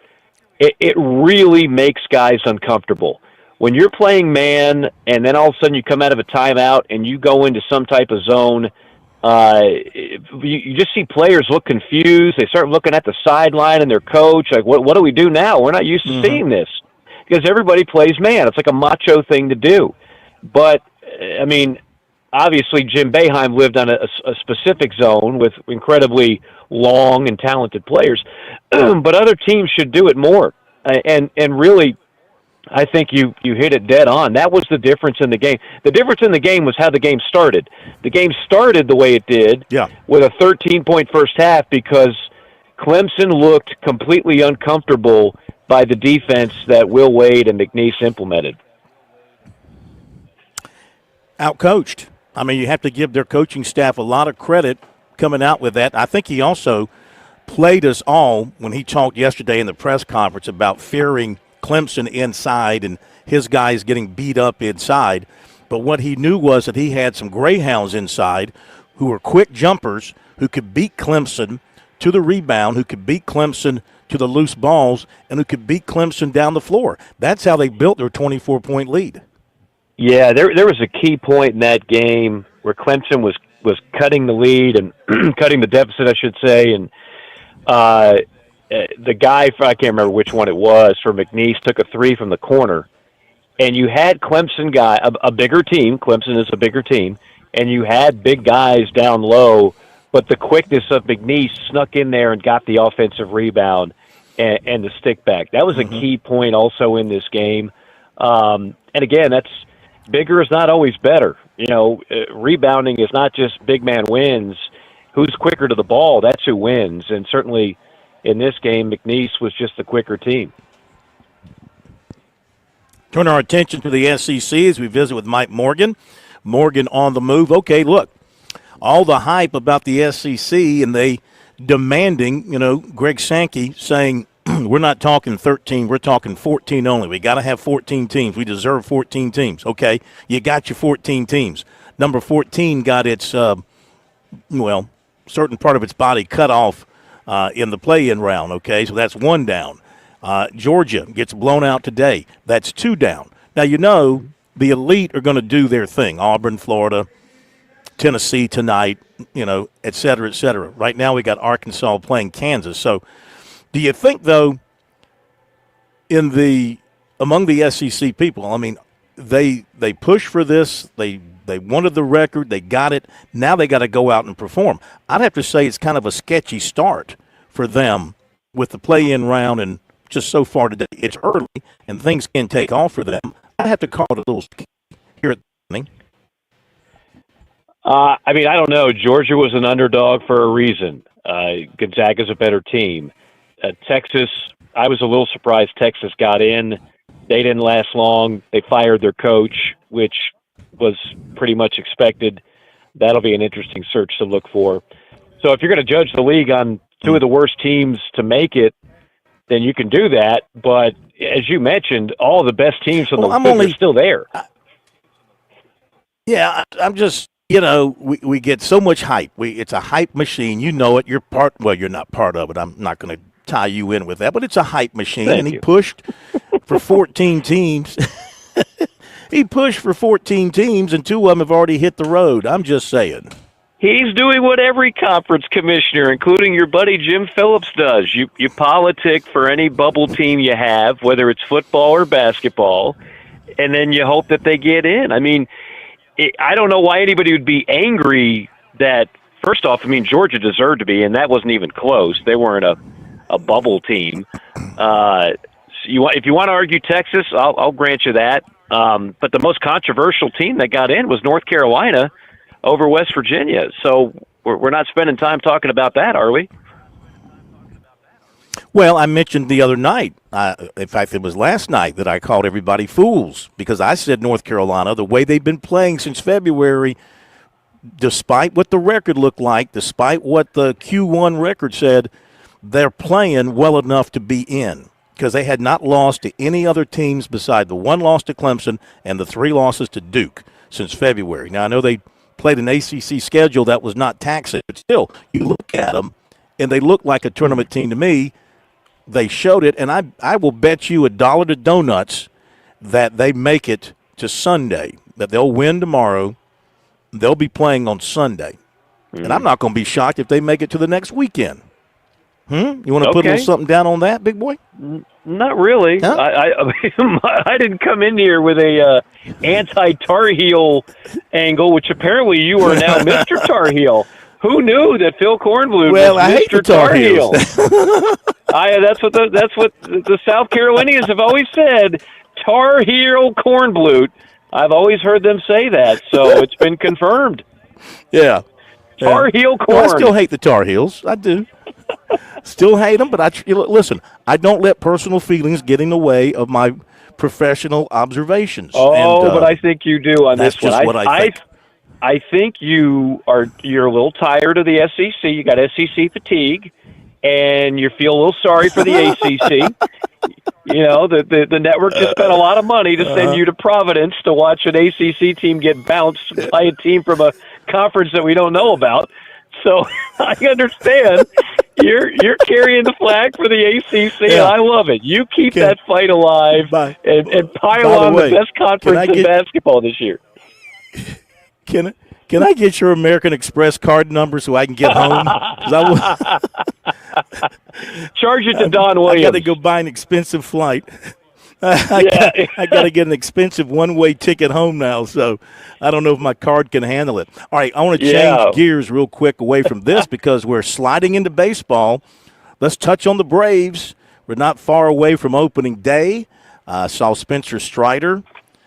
it really makes guys uncomfortable. When you're playing man and then all of a sudden you come out of a timeout and you go into some type of zone, you just see players look confused. They start looking at the sideline and their coach, like, what do we do now? We're not used to seeing this, because everybody plays man. It's like a macho thing to do. But, I mean, obviously Jim Boeheim lived on a specific zone with incredibly long and talented players, but other teams should do it more. And really, I think you hit it dead on. That was the difference in the game. The difference in the game was how the game started. The game started the way it did with a 13-point first half because Clemson looked completely uncomfortable by the defense that Will Wade and McNeese implemented. Outcoached. I mean, you have to give their coaching staff a lot of credit coming out with that. I think he also played us all when he talked yesterday in the press conference about fearing Clemson inside and his guys getting beat up inside. But what he knew was that he had some Greyhounds inside who were quick jumpers, who could beat Clemson to the rebound, who could beat Clemson to the loose balls, and who could beat Clemson down the floor. That's how they built their 24-point lead. Yeah, there was a key point in that game where Clemson was cutting the lead and cutting the deficit, I should say, and the guy, I can't remember which one it was, for McNeese, took a three from the corner, and you had Clemson guy, a bigger team. Clemson is a bigger team, and you had big guys down low, but the quickness of McNeese snuck in there and got the offensive rebound and the stick back. That was a key point also in this game. And again, bigger is not always better. Rebounding is not just big man wins. who's quicker to the ball, that's who wins. And certainly in this game, McNeese was just the quicker team. Turn our attention to the SEC as we visit with Mike Morgan. Morgan on the move. Okay, look, all the hype about the SEC and they demanding, Greg Sankey saying, we're not talking 13, we're talking 14 only. We got to have 14 teams. We deserve 14 teams. Okay, you got your 14 teams. Number 14 got its, certain part of its body cut off in the play-in round, okay? So that's one down. Georgia gets blown out today. That's two down. Now, the elite are going to do their thing. Auburn, Florida, Tennessee tonight, et cetera, et cetera. Right now we got Arkansas playing Kansas. So do you think, though, among the SEC people, I mean, they push for this, they wanted the record, they got it, now they got to go out and perform. I'd have to say it's kind of a sketchy start for them with the play-in round and just so far today. It's early, and things can take off for them. I'd have to call it a little here at the beginning. I don't know. Georgia was an underdog for a reason. Gonzaga's a better team. Texas, I was a little surprised Texas got in. They didn't last long. They fired their coach, which was pretty much expected. That'll be an interesting search to look for. So if you're going to judge the league on two of the worst teams to make it, then you can do that. But as you mentioned, all the best teams in the league are still there. I'm just, we get so much hype. It's a hype machine. You know it. You're not part of it. I'm not going to tie you in with that, but it's a hype machine. Thank and he you. pushed for 14 teams. He pushed for 14 teams, and two of them have already hit the road. I'm just saying. He's doing what every conference commissioner, including your buddy Jim Phillips, does. You politic for any bubble team you have, whether it's football or basketball, and then you hope that they get in. I don't know why anybody would be angry that, first off, Georgia deserved to be, and that wasn't even close. They weren't a bubble team. If you want to argue Texas, I'll grant you that. But the most controversial team that got in was North Carolina over West Virginia. So we're not spending time talking about that, are we? Well, I mentioned the other night, in fact, it was last night, that I called everybody fools because I said North Carolina, the way they've been playing since February, despite what the record looked like, despite what the Q1 record said, they're playing well enough to be in because they had not lost to any other teams beside the one loss to Clemson and the 3 losses to Duke since February. Now, I know they played an ACC schedule that was not taxing, but still, you look at them, and they look like a tournament team to me. They showed it, and I will bet you $1 to donuts that they make it to Sunday, that they'll win tomorrow. They'll be playing on Sunday. And I'm not going to be shocked if they make it to the next weekend. You want to put a little something down on that, big boy? Not really. Huh? I didn't come in here with a anti-Tar Heel angle, which apparently you are now Mr. Tar Heel. Who knew that Phil Kornbluth was I hate Mr. the Tar Heel? Heels. That's what the South Carolinians have always said. Tar Heel Kornbluth. I've always heard them say that, so it's been confirmed. Yeah. Tar Heel Corn. Well, I still hate the Tar Heels. I do. Still hate them, but listen, I don't let personal feelings get in the way of my professional observations. But I think you do on this one. That's just what I think. I think you're a little tired of the SEC. You got SEC fatigue, and you feel a little sorry for the ACC. The network just spent a lot of money to send you to Providence to watch an ACC team get bounced by a team from a conference that we don't know about. So I understand you're carrying the flag for the ACC, and I love it. You keep that fight alive and pile on the best conference in basketball this year. Can I get your American Express card number so I can get home? Charge it to Don Williams. I got to go buy an expensive flight. I got to get an expensive one-way ticket home now, so I don't know if my card can handle it. All right, I want to change gears real quick away from this because we're sliding into baseball. Let's touch on the Braves. We're not far away from opening day. Saw Spencer Strider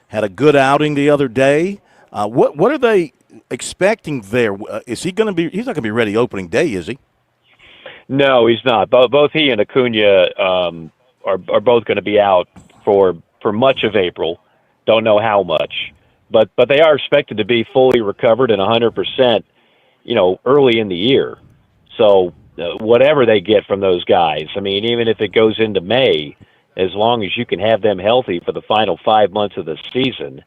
had a good outing the other day. What are they expecting there? Is he going to be? He's not going to be ready opening day, is he? No, he's not. Both he and Acuna are both going to be out for much of April. Don't know how much, but they are expected to be fully recovered and 100%. Early in the year. So whatever they get from those guys, I mean, even if it goes into May, as long as you can have them healthy for the final 5 months of the season,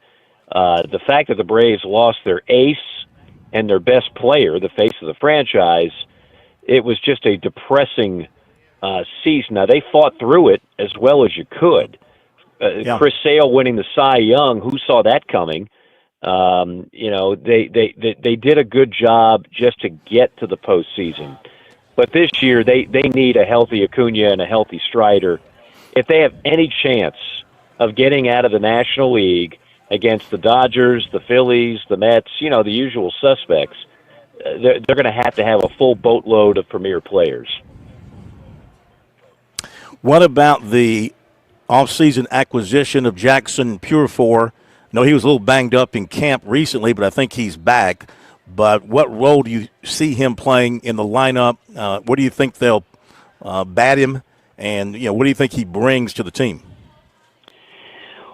the fact that the Braves lost their ace and their best player, the face of the franchise, it was just a depressing season. Now, they fought through it as well as you could. Chris Sale winning the Cy Young, who saw that coming? They did a good job just to get to the postseason. But this year, they need a healthy Acuna and a healthy Strider. If they have any chance of getting out of the National League against the Dodgers, the Phillies, the Mets, the usual suspects, they're going to have a full boatload of premier players. What about the offseason acquisition of Jackson Purifour? No, he was a little banged up in camp recently, but I think he's back. But what role do you see him playing in the lineup? What do you think they'll bat him? And, what do you think he brings to the team?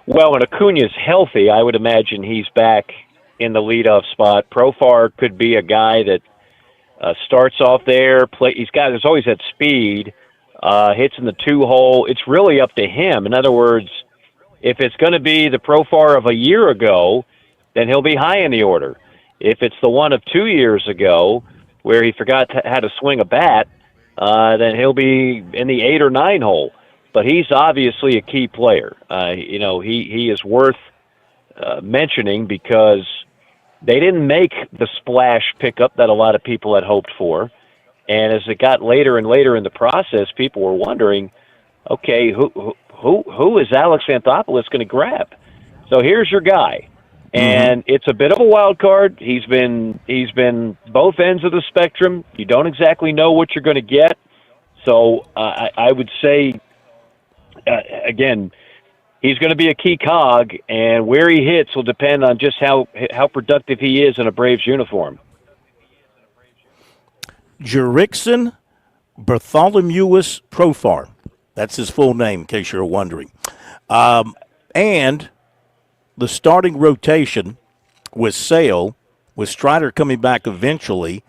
Well, when Acuna's healthy, I would imagine he's back in the leadoff spot. Profar could be a guy that starts off there. There's always that speed, hits in the 2-hole. It's really up to him. In other words, if it's going to be the Profar of a year ago, then he'll be high in the order. If it's the one of 2 years ago where he forgot how to swing a bat, then he'll be in the 8 or 9 hole. But he's obviously a key player. He is worth mentioning because they didn't make the splash pickup that a lot of people had hoped for. And as it got later and later in the process, people were wondering, okay, who is Alex Anthopoulos going to grab? So here's your guy. And it's a bit of a wild card. He's been both ends of the spectrum. You don't exactly know what you're going to get. So I would say, again, he's going to be a key cog, and where he hits will depend on just how productive he is in a Braves uniform. Jurickson Bartholomeus Profar. That's his full name, in case you're wondering. And the starting rotation with Sale, with Strider coming back eventually,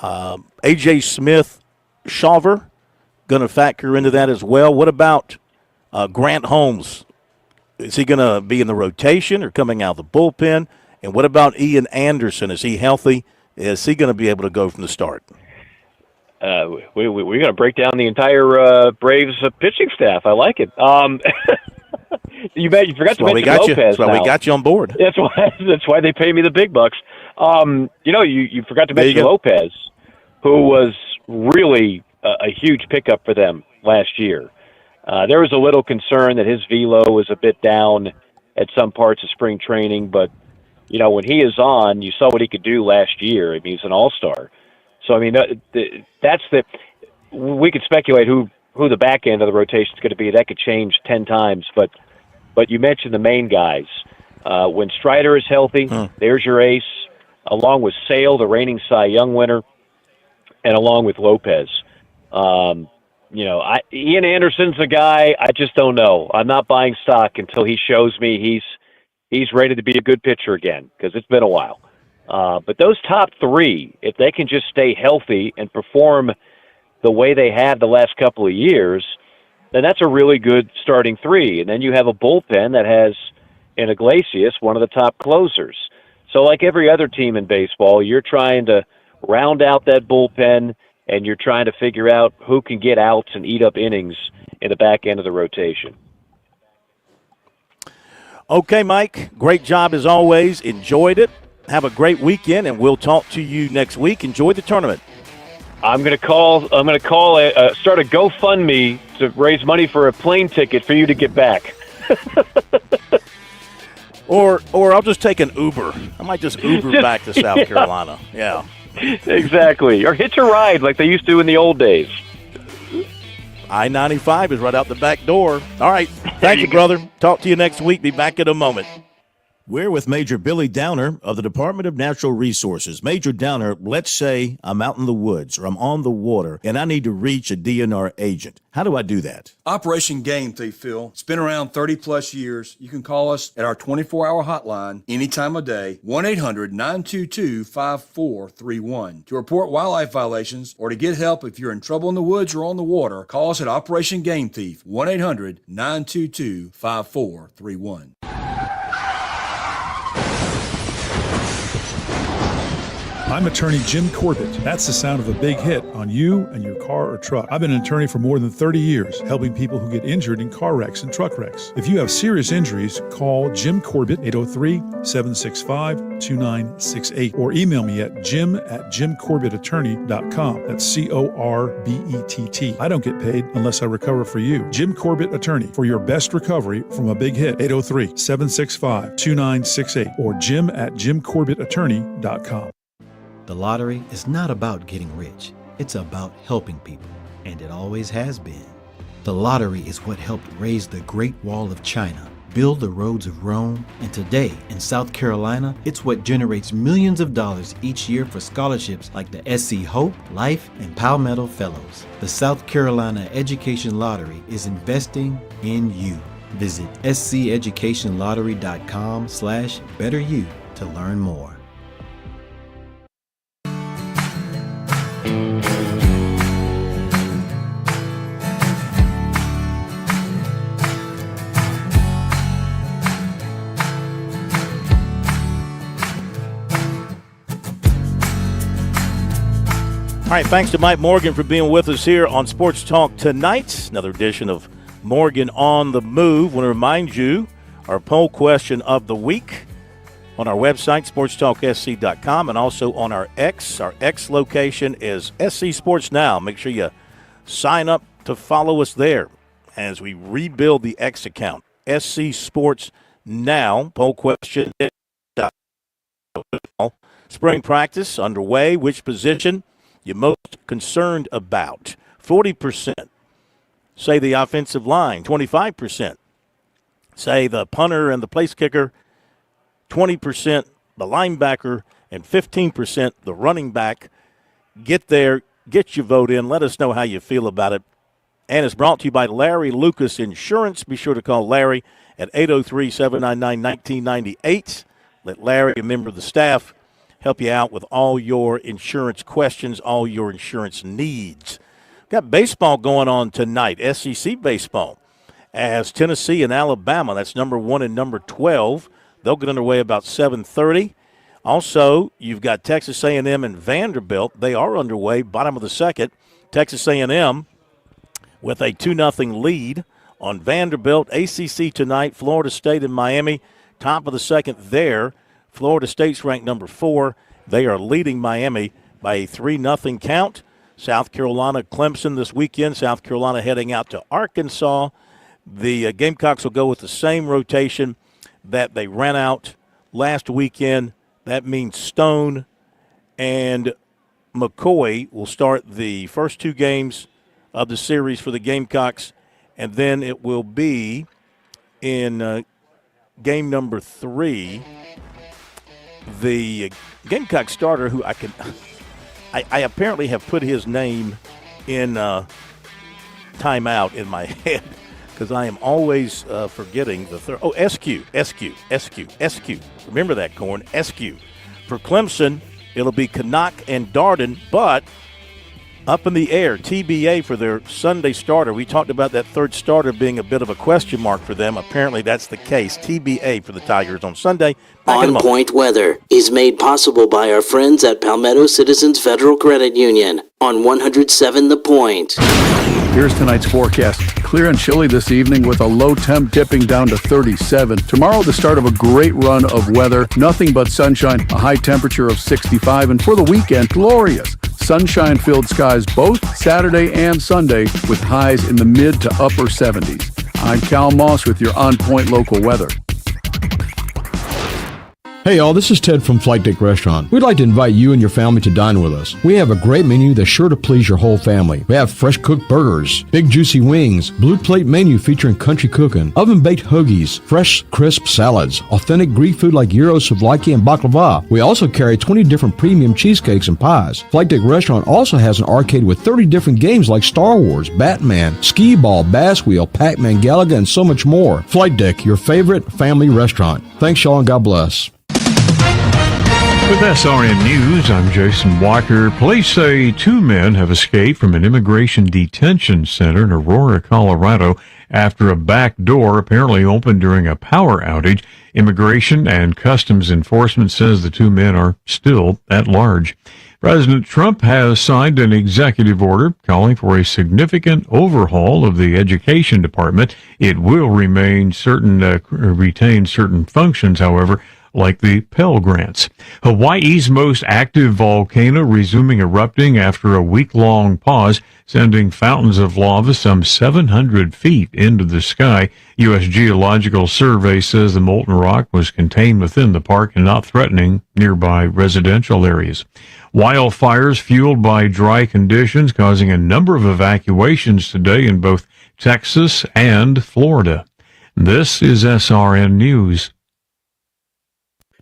A.J. Smith, Shawver, going to factor into that as well. What about Grant Holmes? Is he going to be in the rotation or coming out of the bullpen? And what about Ian Anderson? Is he healthy? Is he going to be able to go from the start? We're going to break down the entire Braves pitching staff. I like it. You forgot to mention Lopez. That's why we got you on board. That's why they pay me the big bucks. You forgot to mention Lopez, who was really a huge pickup for them last year. There was a little concern that his velo was a bit down at some parts of spring training, but when he is on, you saw what he could do last year. I mean, he's an all-star. So I mean, we could speculate who the back end of the rotation is going to be. That could change 10 times, but you mentioned the main guys. When Strider is healthy, there's your ace, along with Sale, the reigning Cy Young winner, and along with Lopez. Ian Anderson's a guy I just don't know. I'm not buying stock until he shows me he's ready to be a good pitcher again, because it's been a while. But those top three, if they can just stay healthy and perform the way they have the last couple of years, then that's a really good starting three. And then you have a bullpen that has in Iglesias, one of the top closers. So like every other team in baseball, you're trying to round out that bullpen, and you're trying to figure out who can get outs and eat up innings in the back end of the rotation. Okay, Mike, great job as always. Enjoyed it. Have a great weekend, and we'll talk to you next week. Enjoy the tournament. I'm going to start a GoFundMe to raise money for a plane ticket for you to get back. Or I'll just take an Uber. I might just Uber back to South Carolina. Yeah. Exactly. Or hitch a ride like they used to in the old days. I-95 is right out the back door. All right. Thank you, brother. Talk to you next week. Be back in a moment. We're with Major Billy Downer of the Department of Natural Resources. Major Downer, let's say I'm out in the woods or I'm on the water and I need to reach a DNR agent. How do I do that? Operation Game Thief, Phil. It's been around 30-plus years. You can call us at our 24-hour hotline any time of day, 1-800-922-5431. To report wildlife violations or to get help if you're in trouble in the woods or on the water, call us at Operation Game Thief, 1-800-922-5431. I'm attorney Jim Corbett. That's the sound of a big hit on you and your car or truck. I've been an attorney for more than 30 years, helping people who get injured in car wrecks and truck wrecks. If you have serious injuries, call Jim Corbett, 803-765-2968, or email me at jim@jimcorbettattorney.com. That's Corbett. I don't get paid unless I recover for you. Jim Corbett Attorney, for your best recovery from a big hit, 803-765-2968, or jim@jimcorbettattorney.com. The lottery is not about getting rich. It's about helping people, and it always has been. The lottery is what helped raise the Great Wall of China, build the roads of Rome, and today in South Carolina, it's what generates millions of dollars each year for scholarships like the SC Hope, Life, and Palmetto Fellows. The South Carolina Education Lottery is investing in you. Visit sceducationlottery.com/betteryou to learn more. All right, thanks to Mike Morgan for being with us here on Sports Talk tonight. Another edition of Morgan on the Move. I want to remind you our poll question of the week on our website, SportsTalkSC.com, and also on our X. Our X location is SC Sports Now. Make sure you sign up to follow us there as we rebuild the X account. SC Sports Now. Poll question. Spring practice underway. Which position you're most concerned about? 40% say the offensive line, 25% say the punter and the place kicker, 20% the linebacker, and 15% the running back. Get there, get your vote in. Let us know how you feel about it. And it's brought to you by Larry Lucas Insurance. Be sure to call Larry at 803-799-1998. Let Larry, a member of the staff, help you out with all your insurance questions, all your insurance needs. Got baseball going on tonight, SEC baseball, as Tennessee and Alabama, that's number 1 and number 12. They'll get underway about 7:30. Also, you've got Texas A&M and Vanderbilt. They are underway, bottom of the second. Texas A&M with a 2-0 lead on Vanderbilt. ACC tonight, Florida State and Miami, top of the second there. Florida State's ranked number 4. They are leading Miami by a 3-0 count. South Carolina, Clemson this weekend. South Carolina heading out to Arkansas. The Gamecocks will go with the same rotation that they ran out last weekend. That means Stone and McCoy will start the first 2 games of the series for the Gamecocks, and then it will be in game number 3. The Gamecock starter, who I apparently have put his name in timeout in my head because I am always forgetting the third. Oh, SQ. Remember that, Corn. SQ. For Clemson, it'll be Canuck and Darden, but up in the air, TBA for their Sunday starter. We talked about that third starter being a bit of a question mark for them. Apparently that's the case. TBA for the Tigers on Sunday. On Point Weather is made possible by our friends at Palmetto Citizens Federal Credit Union on 107 The Point. Here's tonight's forecast. Clear and chilly this evening with a low temp dipping down to 37. Tomorrow, the start of a great run of weather. Nothing but sunshine, a high temperature of 65. And for the weekend, glorious sunshine-filled skies both Saturday and Sunday with highs in the mid to upper 70s. I'm Cal Moss with your On Point local weather. Hey y'all, this is Ted from Flight Deck Restaurant. We'd like to invite you and your family to dine with us. We have a great menu that's sure to please your whole family. We have fresh cooked burgers, big juicy wings, blue plate menu featuring country cooking, oven baked hoagies, fresh crisp salads, authentic Greek food like gyros, souvlaki, and baklava. We also carry 20 different premium cheesecakes and pies. Flight Deck Restaurant also has an arcade with 30 different games like Star Wars, Batman, Skee Ball, Bass Wheel, Pac-Man, Galaga, and so much more. Flight Deck, your favorite family restaurant. Thanks y'all and God bless. With SRN News, I'm Jason Walker. Police say 2 men have escaped from an immigration detention center in Aurora, Colorado, after a back door apparently opened during a power outage. Immigration and Customs Enforcement says the 2 men are still at large. President Trump has signed an executive order calling for a significant overhaul of the Education Department. It will retain certain functions, however, like the Pell Grants. Hawaii's most active volcano resuming erupting after a week-long pause, sending fountains of lava some 700 feet into the sky. U.S. Geological Survey says the molten rock was contained within the park and not threatening nearby residential areas. Wildfires fueled by dry conditions causing a number of evacuations today in both Texas and Florida. This is SRN News.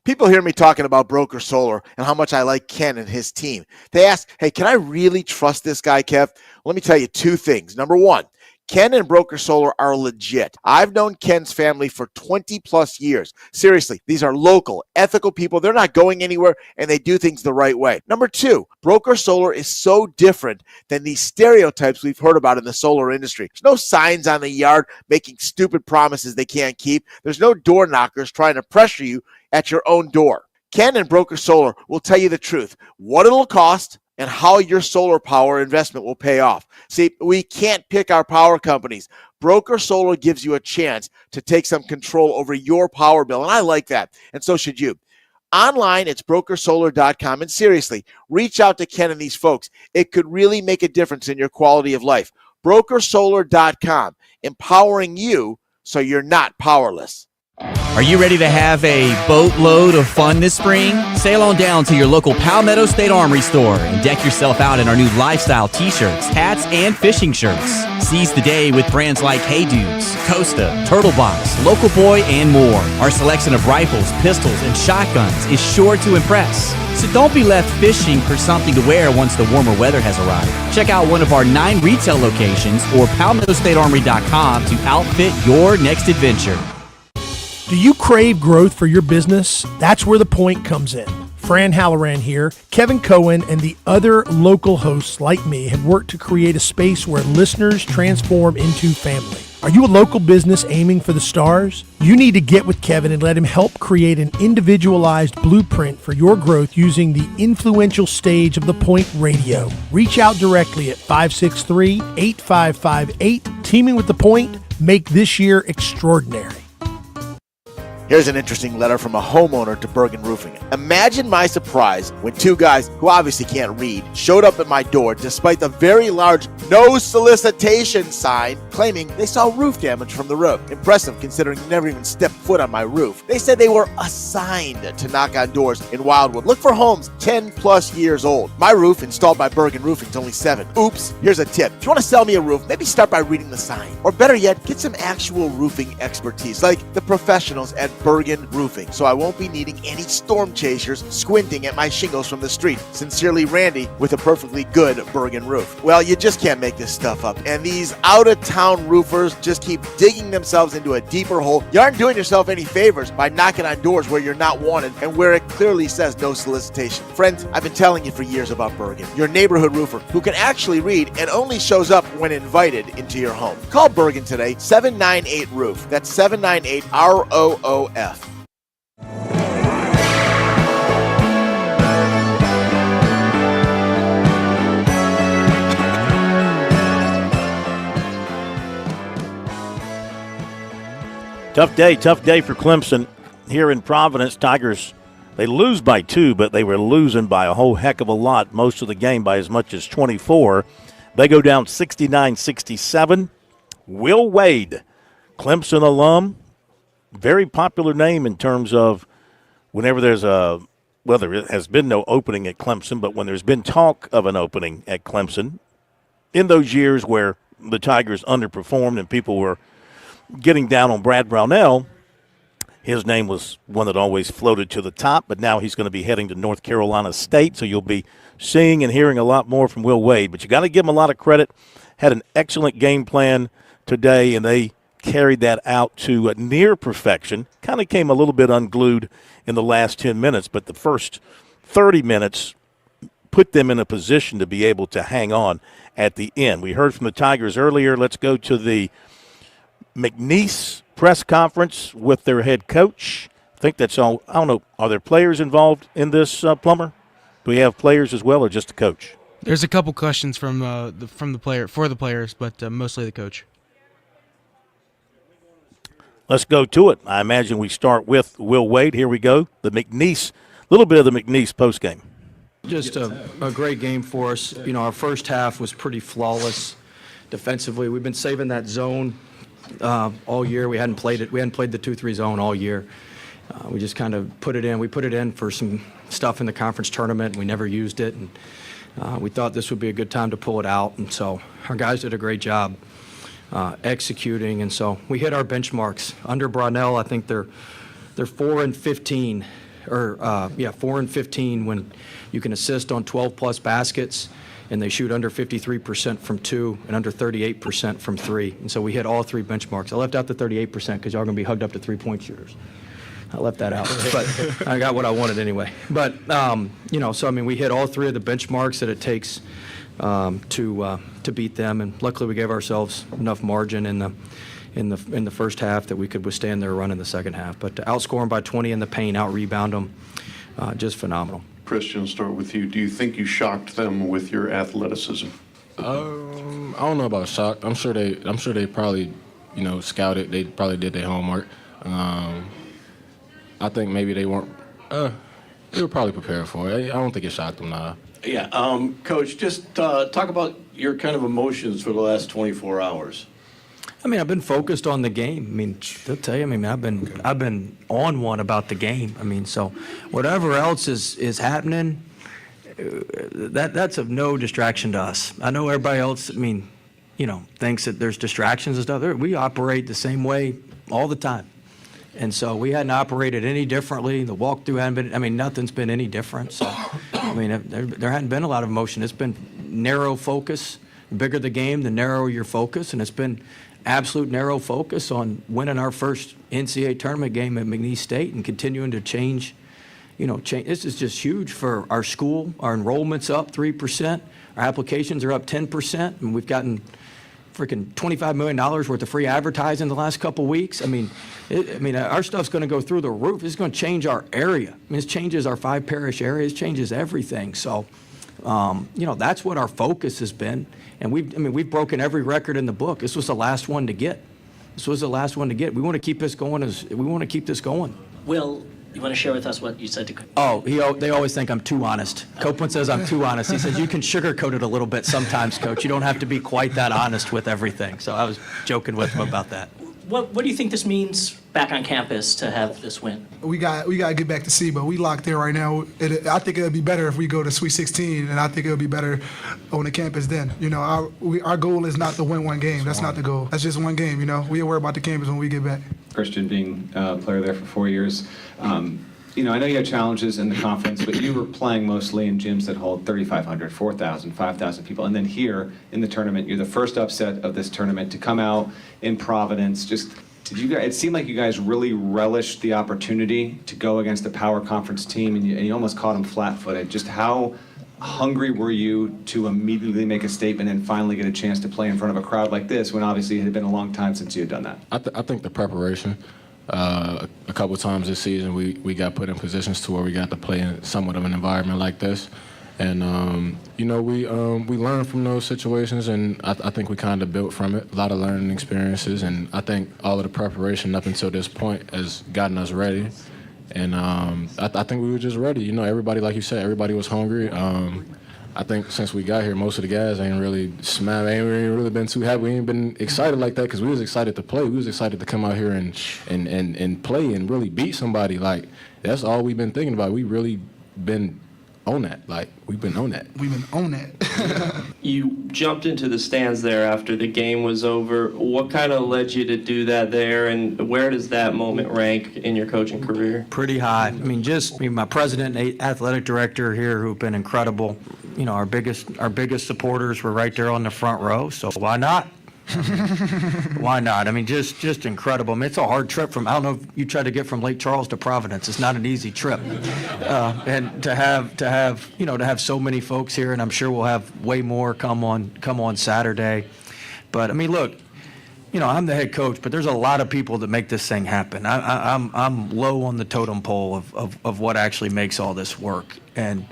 People hear me talking about Broker Solar and how much I like Ken and his team. They ask, hey, can I really trust this guy, Kev? Let me tell you 2 things. Number 1, Ken and Broker Solar are legit. I've known Ken's family for 20 plus years. Seriously, these are local, ethical people. They're not going anywhere and they do things the right way. Number 2, Broker Solar is so different than these stereotypes we've heard about in the solar industry. There's no signs on the yard making stupid promises they can't keep. There's no door knockers trying to pressure you at your own door. Ken and Broker Solar will tell you the truth, what it'll cost, and how your solar power investment will pay off. See, we can't pick our power companies. Broker Solar gives you a chance to take some control over your power bill, and I like that, and so should you. Online, it's brokersolar.com, and seriously, reach out to Ken and these folks. It could really make a difference in your quality of life. Brokersolar.com, empowering you so you're not powerless. Are you ready to have a boatload of fun this spring? Sail on down to your local Palmetto State Armory store and deck yourself out in our new lifestyle t-shirts, hats, and fishing shirts. Seize the day with brands like Hey Dudes, Costa, Turtle Box, Local Boy, and more. Our selection of rifles, pistols, and shotguns is sure to impress. So don't be left fishing for something to wear once the warmer weather has arrived. Check out one of our 9 retail locations or PalmettoStateArmory.com to outfit your next adventure. Do you crave growth for your business? That's where The Point comes in. Fran Halloran here. Kevin Cohen and the other local hosts like me have worked to create a space where listeners transform into family. Are you a local business aiming for the stars? You need to get with Kevin and let him help create an individualized blueprint for your growth using the influential stage of The Point Radio. Reach out directly at 563-8558. Teaming with The Point, make this year extraordinary. Here's an interesting letter from a homeowner to Bergen Roofing. Imagine my surprise when 2 guys, who obviously can't read, showed up at my door despite the very large no solicitation sign claiming they saw roof damage from the roof. Impressive considering they never even stepped foot on my roof. They said they were assigned to knock on doors in Wildwood. Look for homes 10 plus years old. My roof, installed by Bergen Roofing, is only 7. Oops, here's a tip. If you want to sell me a roof, maybe start by reading the sign. Or better yet, get some actual roofing expertise like the professionals at Bergen Roofing, so I won't be needing any storm chasers squinting at my shingles from the street. Sincerely, Randy, with a perfectly good Bergen roof. Well, you just can't make this stuff up, and these out-of-town roofers just keep digging themselves into a deeper hole. You aren't doing yourself any favors by knocking on doors where you're not wanted and where it clearly says no solicitation. Friends, I've been telling you for years about Bergen, your neighborhood roofer who can actually read and only shows up when invited into your home. Call Bergen today, 798-ROOF. That's 798-ROOF. Tough day for Clemson here in Providence. Tigers, they lose by 2, but they were losing by a whole heck of a lot most of the game, by as much as 24. They go down 69-67. Will Wade, Clemson alum, very popular name in terms of whenever there's there has been no opening at Clemson, but when there's been talk of an opening at Clemson, in those years where the Tigers underperformed and people were getting down on Brad Brownell, his name was one that always floated to the top, but now he's going to be heading to North Carolina State, so you'll be seeing and hearing a lot more from Will Wade. But you got to give him a lot of credit. Had an excellent game plan today, and they carried that out to near perfection. Kind of came a little bit unglued in the last 10 minutes, but the first 30 minutes put them in a position to be able to hang on at the end. We heard from the Tigers earlier. Let's go to the McNeese press conference with their head coach. I think that's all. I don't know. Are there players involved in this, Plummer? Do we have players as well, or just the coach? There's a couple questions from the player for the players, but mostly the coach. Let's go to it. I imagine we start with Will Wade. Here we go. The McNeese, little bit of the McNeese postgame. Just a great game for us. You know, our first half was pretty flawless defensively. We've been saving that zone all year. We hadn't played it. We hadn't played the 2-3 zone all year. We just kind of put it in. We put it in for some stuff in the conference tournament. We never used it, and we thought this would be a good time to pull it out. And so our guys did a great job executing. And so we hit our benchmarks under Brownell. I think they're 4-15, or 4-15 when you can assist on 12+ baskets. And they shoot under 53% from 2 and under 38% from 3. And so we hit all 3 benchmarks. I left out the 38% because y'all are going to be hugged up to 3-point shooters. I left that out, but I got what I wanted anyway. But, so, I mean, we hit all 3 of the benchmarks that it takes to beat them. And luckily we gave ourselves enough margin in the first half that we could withstand their run in the second half. But to outscore them by 20 in the paint, out-rebound them, just phenomenal. Christian, start with you. Do you think you shocked them with your athleticism? I don't know about shocked. I'm sure they probably, scouted. They probably did their homework. I think maybe they weren't. They were probably prepared for it. I don't think it shocked them. Nah. Yeah, Coach, just talk about your kind of emotions for the last 24 hours. I mean, I've been focused on the game. I mean, they'll tell you. I mean, I've been on one about the game. I mean, so whatever else is happening, that's of no distraction to us. I know everybody else. I mean, thinks that there's distractions and stuff. We operate the same way all the time, and so we hadn't operated any differently. The walkthrough hadn't been. I mean, nothing's been any different. So, I mean, there hadn't been a lot of emotion. It's been narrow focus. The bigger the game, the narrower your focus, and it's been absolute narrow focus on winning our first NCAA tournament game at McNeese State and continuing to change. This is just huge for our school. Our enrollment's up 3%. Our applications are up 10%, and we've gotten freaking $25 million worth of free advertising the last couple weeks. I mean, our stuff's going to go through the roof. It's going to change our area. I mean, it changes our 5 parish areas, changes everything. So, that's what our focus has been. And we've broken every record in the book. This was the last one to get. We want to keep this going. Will, you want to share with us what you said to Coach? Oh, they always think I'm too honest. Copeland says I'm too honest. He says, you can sugarcoat it a little bit sometimes, Coach. You don't have to be quite that honest with everything. So I was joking with him about that. What do you think this means back on campus to have this win? We got to get back to C, but we locked in right now. I think it'll be better if we go to Sweet 16, and I think it'll be better on the campus then. Our goal is not to win one game. That's not the goal. That's just one game. We'll worry about the campus when we get back. Christian, being a player there for 4 years, I know you had challenges in the conference, but you were playing mostly in gyms that hold 3,500, 4,000, 5,000 people. And then here in the tournament, you're the first upset of this tournament to come out in Providence. It seemed like you guys really relished the opportunity to go against a power conference team, and you almost caught them flat-footed. Just how hungry were you to immediately make a statement and finally get a chance to play in front of a crowd like this, when obviously it had been a long time since you had done that? I think the preparation. A couple of times this season, we got put in positions to where we got to play in somewhat of an environment like this. And, we learned from those situations, and I think we kind of built from it. A lot of learning experiences, and I think all of the preparation up until this point has gotten us ready. And I think we were just ready. Everybody, like you said, everybody was hungry. I think since we got here, most of the guys ain't really been too happy. We ain't been excited like that because we was excited to play. We was excited to come out here and play and really beat somebody. Like, that's all we've been thinking about. We really been on that. Like, we've been on that. We've been on that. You jumped into the stands there after the game was over. What kind of led you to do that there, and where does that moment rank in your coaching career? Pretty high. My president and athletic director here who've been incredible. You know, our biggest supporters were right there on the front row, so why not? Why not? I mean, just incredible. I mean, it's a hard trip I don't know if you tried to get from Lake Charles to Providence. It's not an easy trip. And to have so many folks here, and I'm sure we'll have way more come on Saturday. But I mean, look, you know, I'm the head coach, but there's a lot of people that make this thing happen. I'm low on the totem pole of what actually makes all this work. And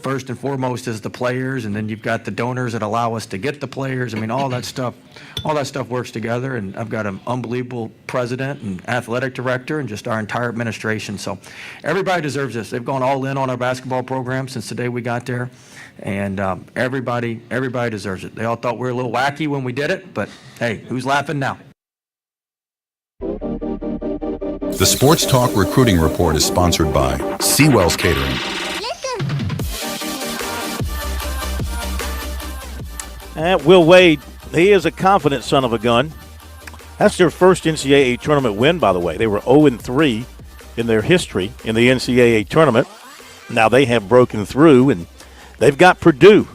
first and foremost is the players, and then you've got the donors that allow us to get the players. I mean, all that stuff works together, and I've got an unbelievable president and athletic director and just our entire administration. So everybody deserves this. They've gone all in on our basketball program since the day we got there, and everybody deserves it. They all thought we were a little wacky when we did it, but hey, who's laughing now? The Sports Talk Recruiting Report is sponsored by Seawell's Catering. Will Wade, he is a confident son of a gun. That's their first NCAA tournament win, by the way. They were 0-3 in their history in the NCAA tournament. Now they have broken through, and they've got Purdue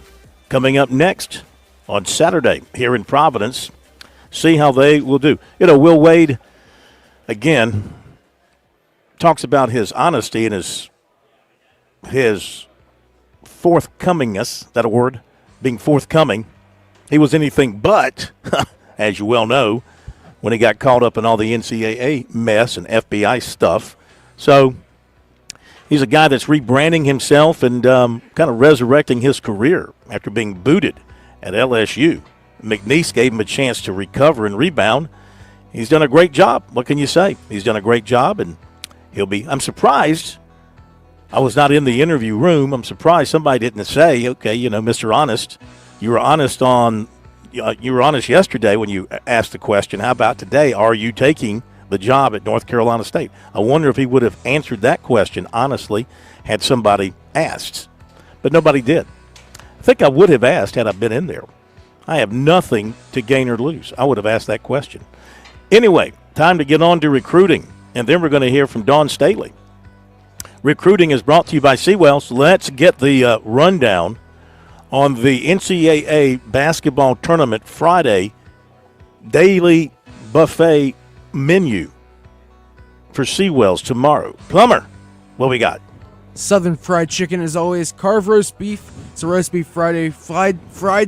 coming up next on Saturday here in Providence. See how they will do. You know, Will Wade, again, talks about his honesty and his forthcomingness, that a word, being forthcoming. He was anything but, as you well know, when he got caught up in all the NCAA mess and FBI stuff. So he's a guy that's rebranding himself and kind of resurrecting his career after being booted at LSU. McNeese gave him a chance to recover and rebound. He's done a great job. What can you say? He's done a great job, and I'm surprised. I was not in the interview room. I'm surprised somebody didn't say, okay, you know, Mr. Honest, you were honest yesterday when you asked the question, how about today? Are you taking the job at North Carolina State? I wonder if he would have answered that question honestly had somebody asked. But nobody did. I think I would have asked had I been in there. I have nothing to gain or lose. I would have asked that question. Anyway, time to get on to recruiting, and then we're going to hear from Dawn Staley. Recruiting is brought to you by Seawells. Let's get the rundown on the NCAA basketball tournament Friday daily buffet menu for Seawells tomorrow. Plummer, what we got? Southern fried chicken, as always. Carved roast beef. It's a roast beef Friday. Fried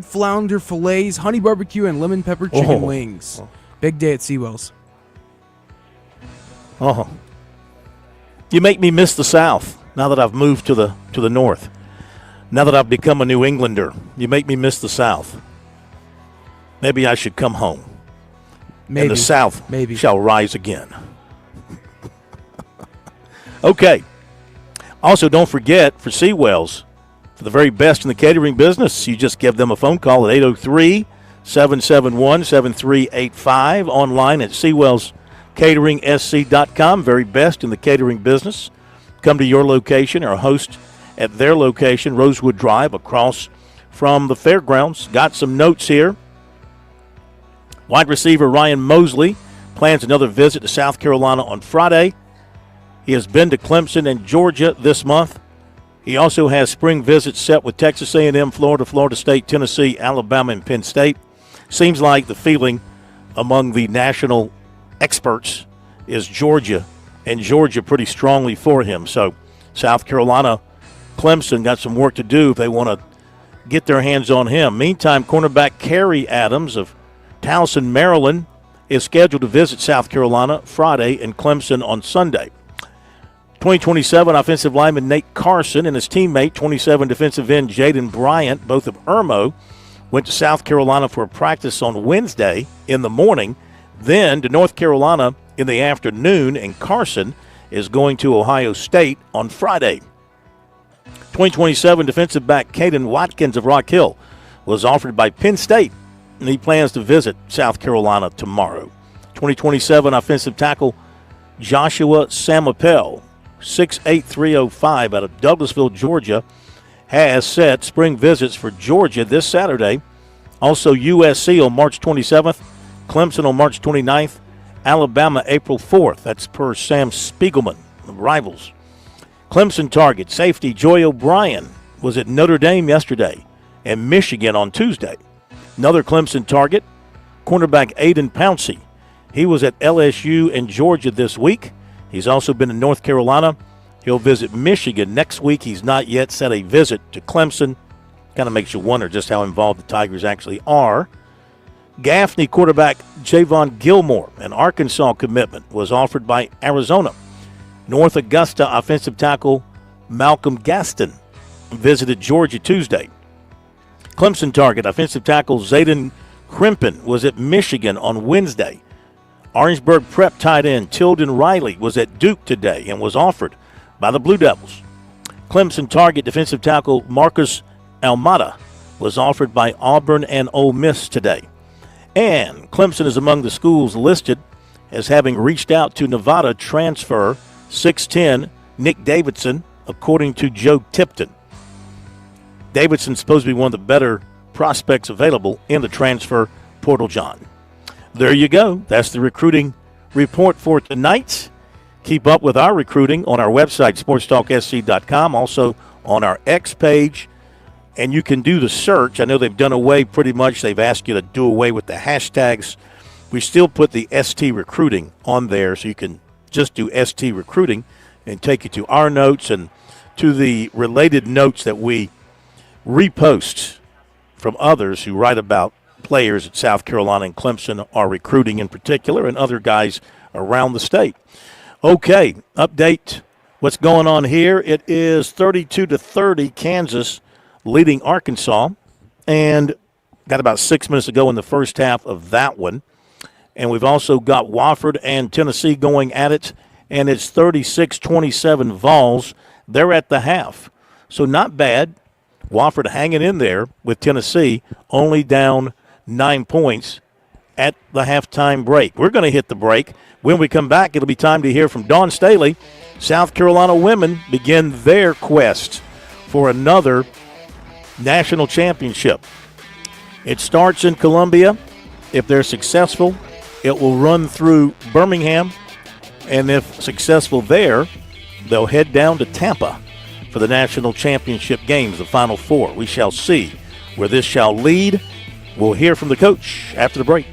flounder fillets, honey barbecue, and lemon pepper chicken wings. Big day at Seawells. Oh, you make me miss the South now that I've moved to the North. Now that I've become a New Englander, you make me miss the South. Maybe I should come home. Maybe. And the South shall rise again. Okay. Also, don't forget, for Seawells, for the very best in the catering business, you just give them a phone call at 803-771-7385, online at SeawellsCateringSC.com. Very best in the catering business. Come to your location or host at their location, Rosewood Drive, across from the fairgrounds. Got some notes here. Wide receiver Ryan Mosley plans another visit to South Carolina on Friday. He has been to Clemson and Georgia this month. He also has spring visits set with Texas A&M, Florida, Florida State, Tennessee, Alabama, and Penn State. Seems like the feeling among the national experts is Georgia, and Georgia pretty strongly for him. So South Carolina, Clemson got some work to do if they want to get their hands on him. Meantime, cornerback Kerry Adams of Towson, Maryland, is scheduled to visit South Carolina Friday and Clemson on Sunday. 2027 offensive lineman Nate Carson and his teammate, 27 defensive end Jaden Bryant, both of Irmo, went to South Carolina for a practice on Wednesday in the morning, then to North Carolina in the afternoon, and Carson is going to Ohio State on Friday. 2027 defensive back Caden Watkins of Rock Hill was offered by Penn State, and he plans to visit South Carolina tomorrow. 2027 offensive tackle Joshua Samapel, 6'8", 305 out of Douglasville, Georgia, has set spring visits for Georgia this Saturday. Also USC on March 27th, Clemson on March 29th, Alabama April 4th. That's per Sam Spiegelman of Rivals. Clemson target safety Joy O'Brien was at Notre Dame yesterday and Michigan on Tuesday. Another Clemson target, cornerback Aiden Pouncey. He was at LSU and Georgia this week. He's also been in North Carolina. He'll visit Michigan next week. He's not yet set a visit to Clemson. Kind of makes you wonder just how involved the Tigers actually are. Gaffney quarterback Javon Gilmore, an Arkansas commitment, was offered by Arizona. North Augusta offensive tackle Malcolm Gaston visited Georgia Tuesday. Clemson target offensive tackle Zayden Crimpen was at Michigan on Wednesday. Orangeburg Prep tight end Tilden Riley was at Duke today and was offered by the Blue Devils. Clemson target defensive tackle Marcus Almada was offered by Auburn and Ole Miss today. And Clemson is among the schools listed as having reached out to Nevada transfer 6'10" Nick Davidson, according to Joe Tipton. Davidson's supposed to be one of the better prospects available in the transfer portal, John. There you go. That's the recruiting report for tonight. Keep up with our recruiting on our website, SportsTalkSC.com, also on our X page. And you can do the search. I know they've done away pretty much. They've asked you to do away with the hashtags. We still put the ST recruiting on there, so you can just do ST recruiting and take you to our notes and to the related notes that we repost from others who write about players at South Carolina and Clemson are recruiting in particular, and other guys around the state. Okay, update what's going on here. It is 32-30 Kansas leading Arkansas, and got about 6 minutes to go in the first half of that one. And we've also got Wofford and Tennessee going at it, and it's 36-27 Vols. They're at the half. So not bad. Wofford hanging in there with Tennessee, only down 9 points at the halftime break. We're going to hit the break. When we come back, it'll be time to hear from Dawn Staley. South Carolina women begin their quest for another national championship. It starts in Columbia. If they're successful, it will run through Birmingham. And if successful there, they'll head down to Tampa for the national championship games, the Final Four. We shall see where this shall lead. We'll hear from the coach after the break.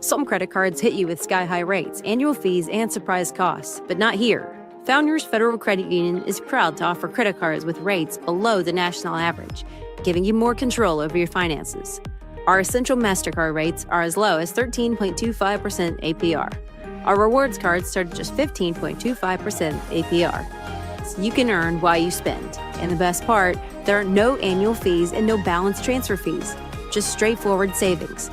Some credit cards hit you with sky-high rates, annual fees, and surprise costs, but not here. Founders Federal Credit Union is proud to offer credit cards with rates below the national average, giving you more control over your finances. Our Essential MasterCard rates are as low as 13.25% APR. Our rewards cards start at just 15.25% APR. So you can earn while you spend. And the best part, there are no annual fees and no balance transfer fees, just straightforward savings,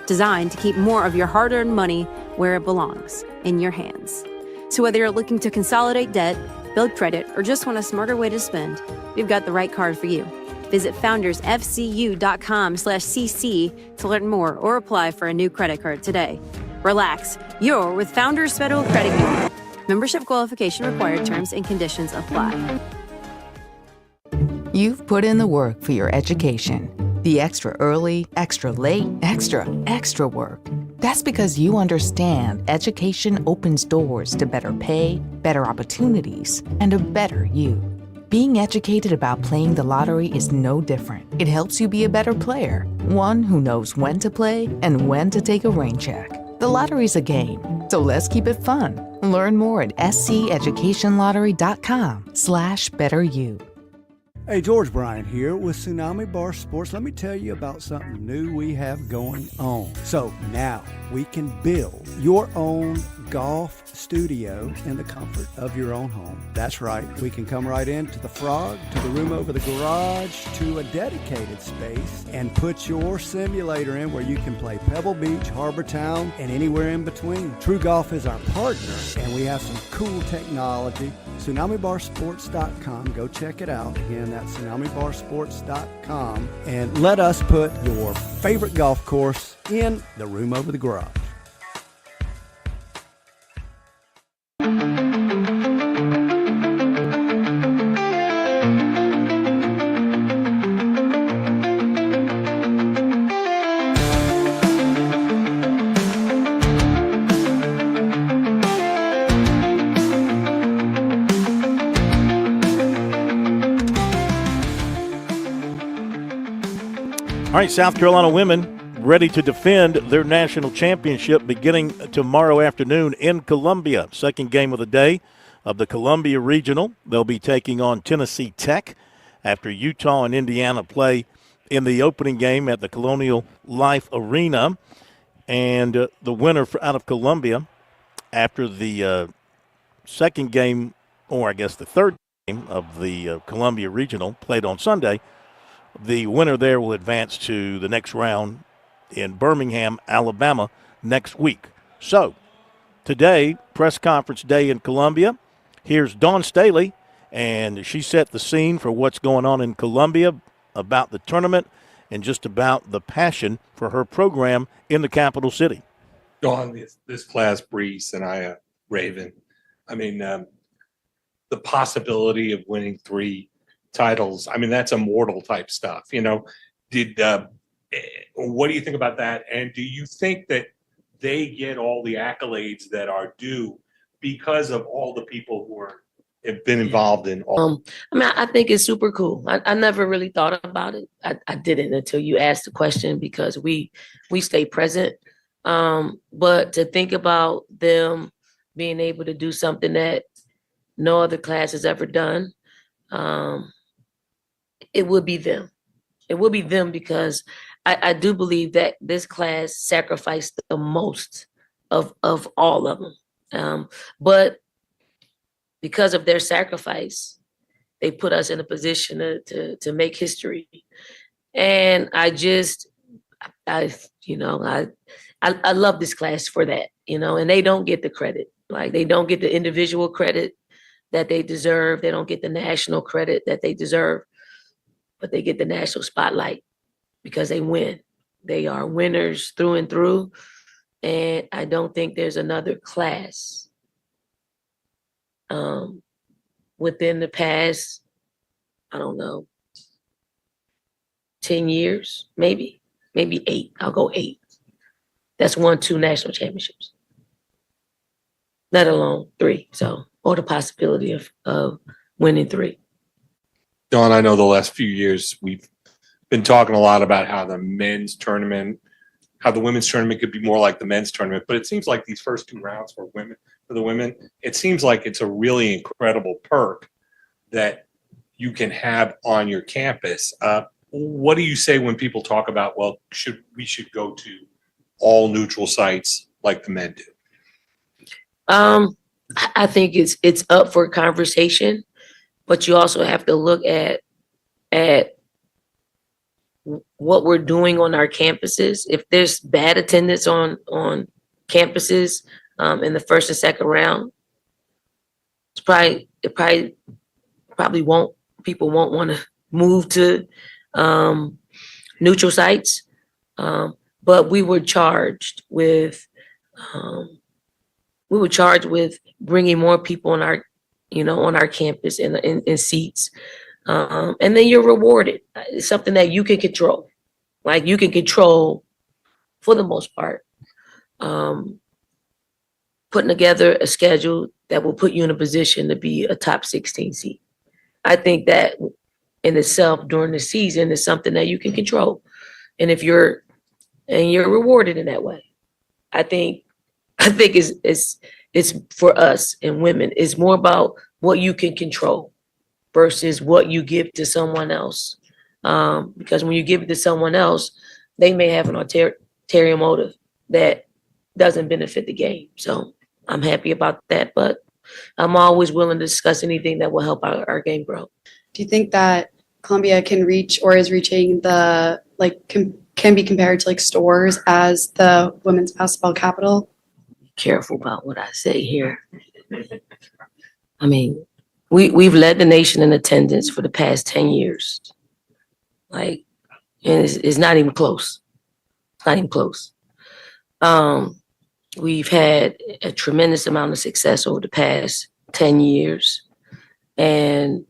designed to keep more of your hard-earned money where it belongs, in your hands. So whether you're looking to consolidate debt, build credit, or just want a smarter way to spend, we've got the right card for you. Visit foundersfcu.com/cc to learn more or apply for a new credit card today. Relax, you're with Founders Federal Credit Union. Membership qualification required, terms and conditions apply. You've put in the work for your education. The extra early, extra late, extra work. That's because you understand education opens doors to better pay, better opportunities, and a better you. Being educated about playing the lottery is no different. It helps you be a better player, one who knows when to play and when to take a rain check. The lottery's a game, so let's keep it fun. Learn more at sceducationlottery.com/betteryou. Hey, George Bryant here with Tsunami Bar Sports. Let me tell you about something new we have going on. So now we can build your own golf studio in the comfort of your own home. That's right. We can come right into the Frog, to the room over the garage, to a dedicated space, and put your simulator in where you can play Pebble Beach, Harbor Town, and anywhere in between. True Golf is our partner, and we have some cool technology. TsunamiBarSports.com. Go check it out. Again, that's TsunamiBarSports.com. And let us put your favorite golf course in the room over the garage. All right, South Carolina women ready to defend their national championship beginning tomorrow afternoon in Columbia. Second game of the day of the Columbia Regional. They'll be taking on Tennessee Tech after Utah and Indiana play in the opening game at the Colonial Life Arena. And the winner out of Columbia after the second game, or I guess the third game of the Columbia Regional played on Sunday, the winner there will advance to the next round in Birmingham, Alabama next week. So, today, press conference day in Columbia. Here's Dawn Staley, and she set the scene for what's going on in Columbia about the tournament and just about the passion for her program in the capital city. Dawn, this class breathes and I Raven. I mean, the possibility of winning 3 titles, I mean, that's immortal type stuff. You know, what do you think about that? And do you think that they get all the accolades that are due because of all the people who have been involved in all? I mean, I think it's super cool. I never really thought about it. I didn't until you asked the question, because we stay present. But to think about them being able to do something that no other class has ever done, it would be them. It would be them, because I do believe that this class sacrificed the most of all of them. But because of their sacrifice, they put us in a position to make history. And I love this class for that, and they don't get the credit. Like, they don't get the individual credit that they deserve. They don't get the national credit that they deserve, but they get the national spotlight because they win. They are winners through and through. And I don't think there's another class within the past, I don't know, 10 years, maybe 8. I'll go 8. That's won 2 national championships, let alone 3. So, or the possibility of winning 3. Dawn, I know the last few years we've been talking a lot about how the women's tournament could be more like the men's tournament, but it seems like these first 2 rounds for the women, it seems like it's a really incredible perk that you can have on your campus. What do you say when people talk about, well, we should go to all neutral sites like the men do? I think it's up for conversation, but you also have to look at what we're doing on our campuses. If there's bad attendance on campuses in the first and second round, people won't want to move to neutral sites. But we were charged with bringing more people on our campus in seats. And then you're rewarded. It's something that you can control. Like, you can control, for the most part, putting together a schedule that will put you in a position to be a top 16 seed. I think that in itself during the season is something that you can control. And you're rewarded in that way. I think it's for us and women, it's more about what you can control. versus what you give to someone else. Because when you give it to someone else, they may have an ulterior motive that doesn't benefit the game. So I'm happy about that, but I'm always willing to discuss anything that will help our game grow. Do you think that Columbia can reach or is reaching the, can be compared to like stores as the women's basketball capital? Careful about what I say here. I mean, we've led the nation in attendance for the past 10 years. Like, and it's not even close. It's not even close. We've had a tremendous amount of success over the past 10 years. And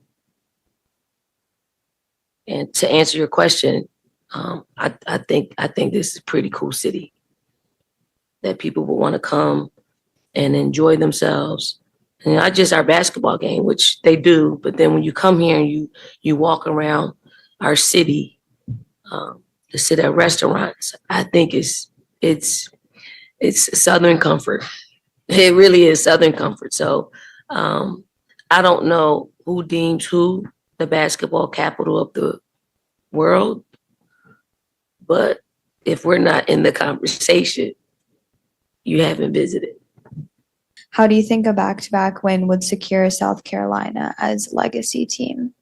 to answer your question, I think this is a pretty cool city that people will want to come and enjoy themselves. And not just our basketball game, which they do, but then when you come here and you walk around our city, to sit at restaurants, I think it's Southern comfort. It really is Southern comfort. So I don't know who deems who the basketball capital of the world, but if we're not in the conversation, you haven't visited. How do you think a back-to-back win would secure South Carolina as legacy team?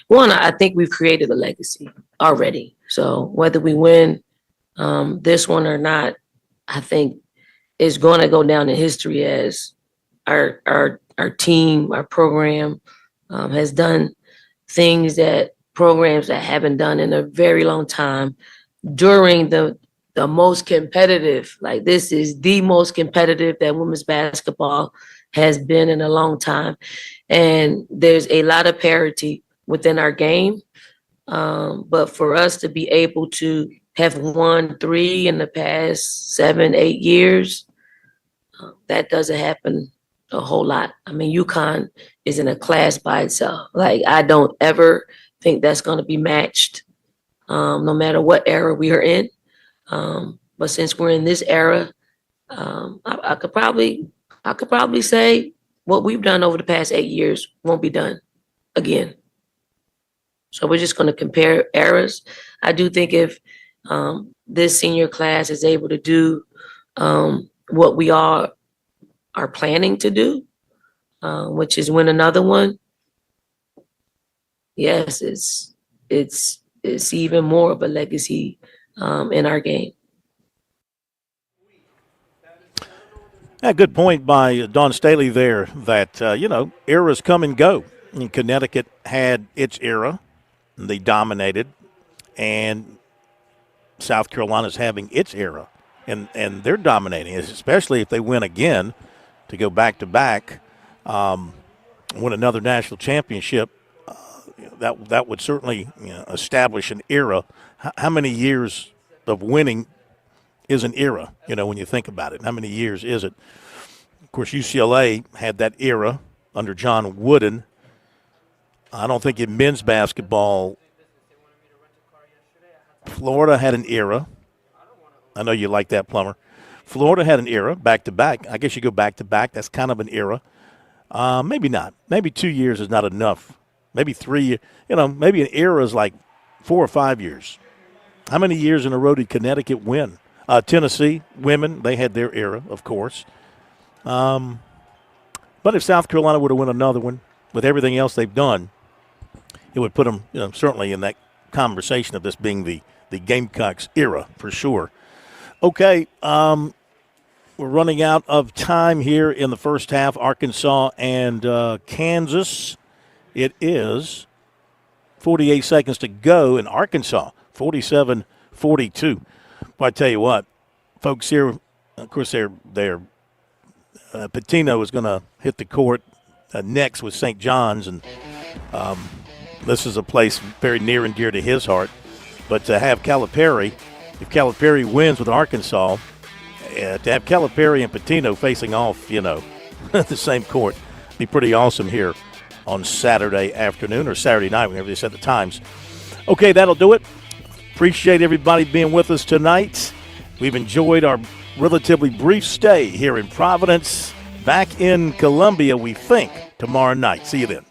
One, I think we've created a legacy already. So whether we win this one or not, I think is going to go down in history as our team, our program has done things that programs that haven't done in a very long time during the most competitive, like this is the most competitive that women's basketball has been in a long time. And there's a lot of parity within our game. But for us to be able to have won 3 in the past 7-8 years, that doesn't happen a whole lot. I mean, UConn is in a class by itself. Like, I don't ever think that's going to be matched, no matter what era we are in. But since we're in this era, I could probably say what we've done over the past 8 years won't be done again. So we're just going to compare eras. I do think if this senior class is able to do what we all are planning to do, which is win another one, yes, it's even more of a legacy in our game. Yeah, good point by Dawn Staley there that, eras come and go. I mean, Connecticut had its era. They dominated. And South Carolina's having its era. And they're dominating, especially if they win again to go back-to-back, win another national championship. That would certainly establish an era. How many years of winning is an era, when you think about it? How many years is it? Of course, UCLA had that era under John Wooden. I don't think in men's basketball, Florida had an era. I know you like that, Plummer. Florida had an era, back-to-back. I guess you go back-to-back. That's kind of an era. Maybe not. Maybe 2 years is not enough. Maybe 3, maybe an era is like 4 or 5 years. How many years in a row did Connecticut win? Tennessee, women, they had their era, of course. But if South Carolina were to win another one, with everything else they've done, it would put them certainly in that conversation of this being the Gamecocks era for sure. Okay, we're running out of time here in the first half. Arkansas and Kansas. It is 48 seconds to go in Arkansas, 47-42. But I tell you what, folks here, of course, they're Pitino is going to hit the court next with St. John's, and this is a place very near and dear to his heart. But to have Calipari, if Calipari wins with Arkansas, to have Calipari and Pitino facing off, the same court, be pretty awesome here on Saturday afternoon or Saturday night, whenever they set the times. Okay, that'll do it. Appreciate everybody being with us tonight. We've enjoyed our relatively brief stay here in Providence. Back in Columbia, we think, tomorrow night. See you then.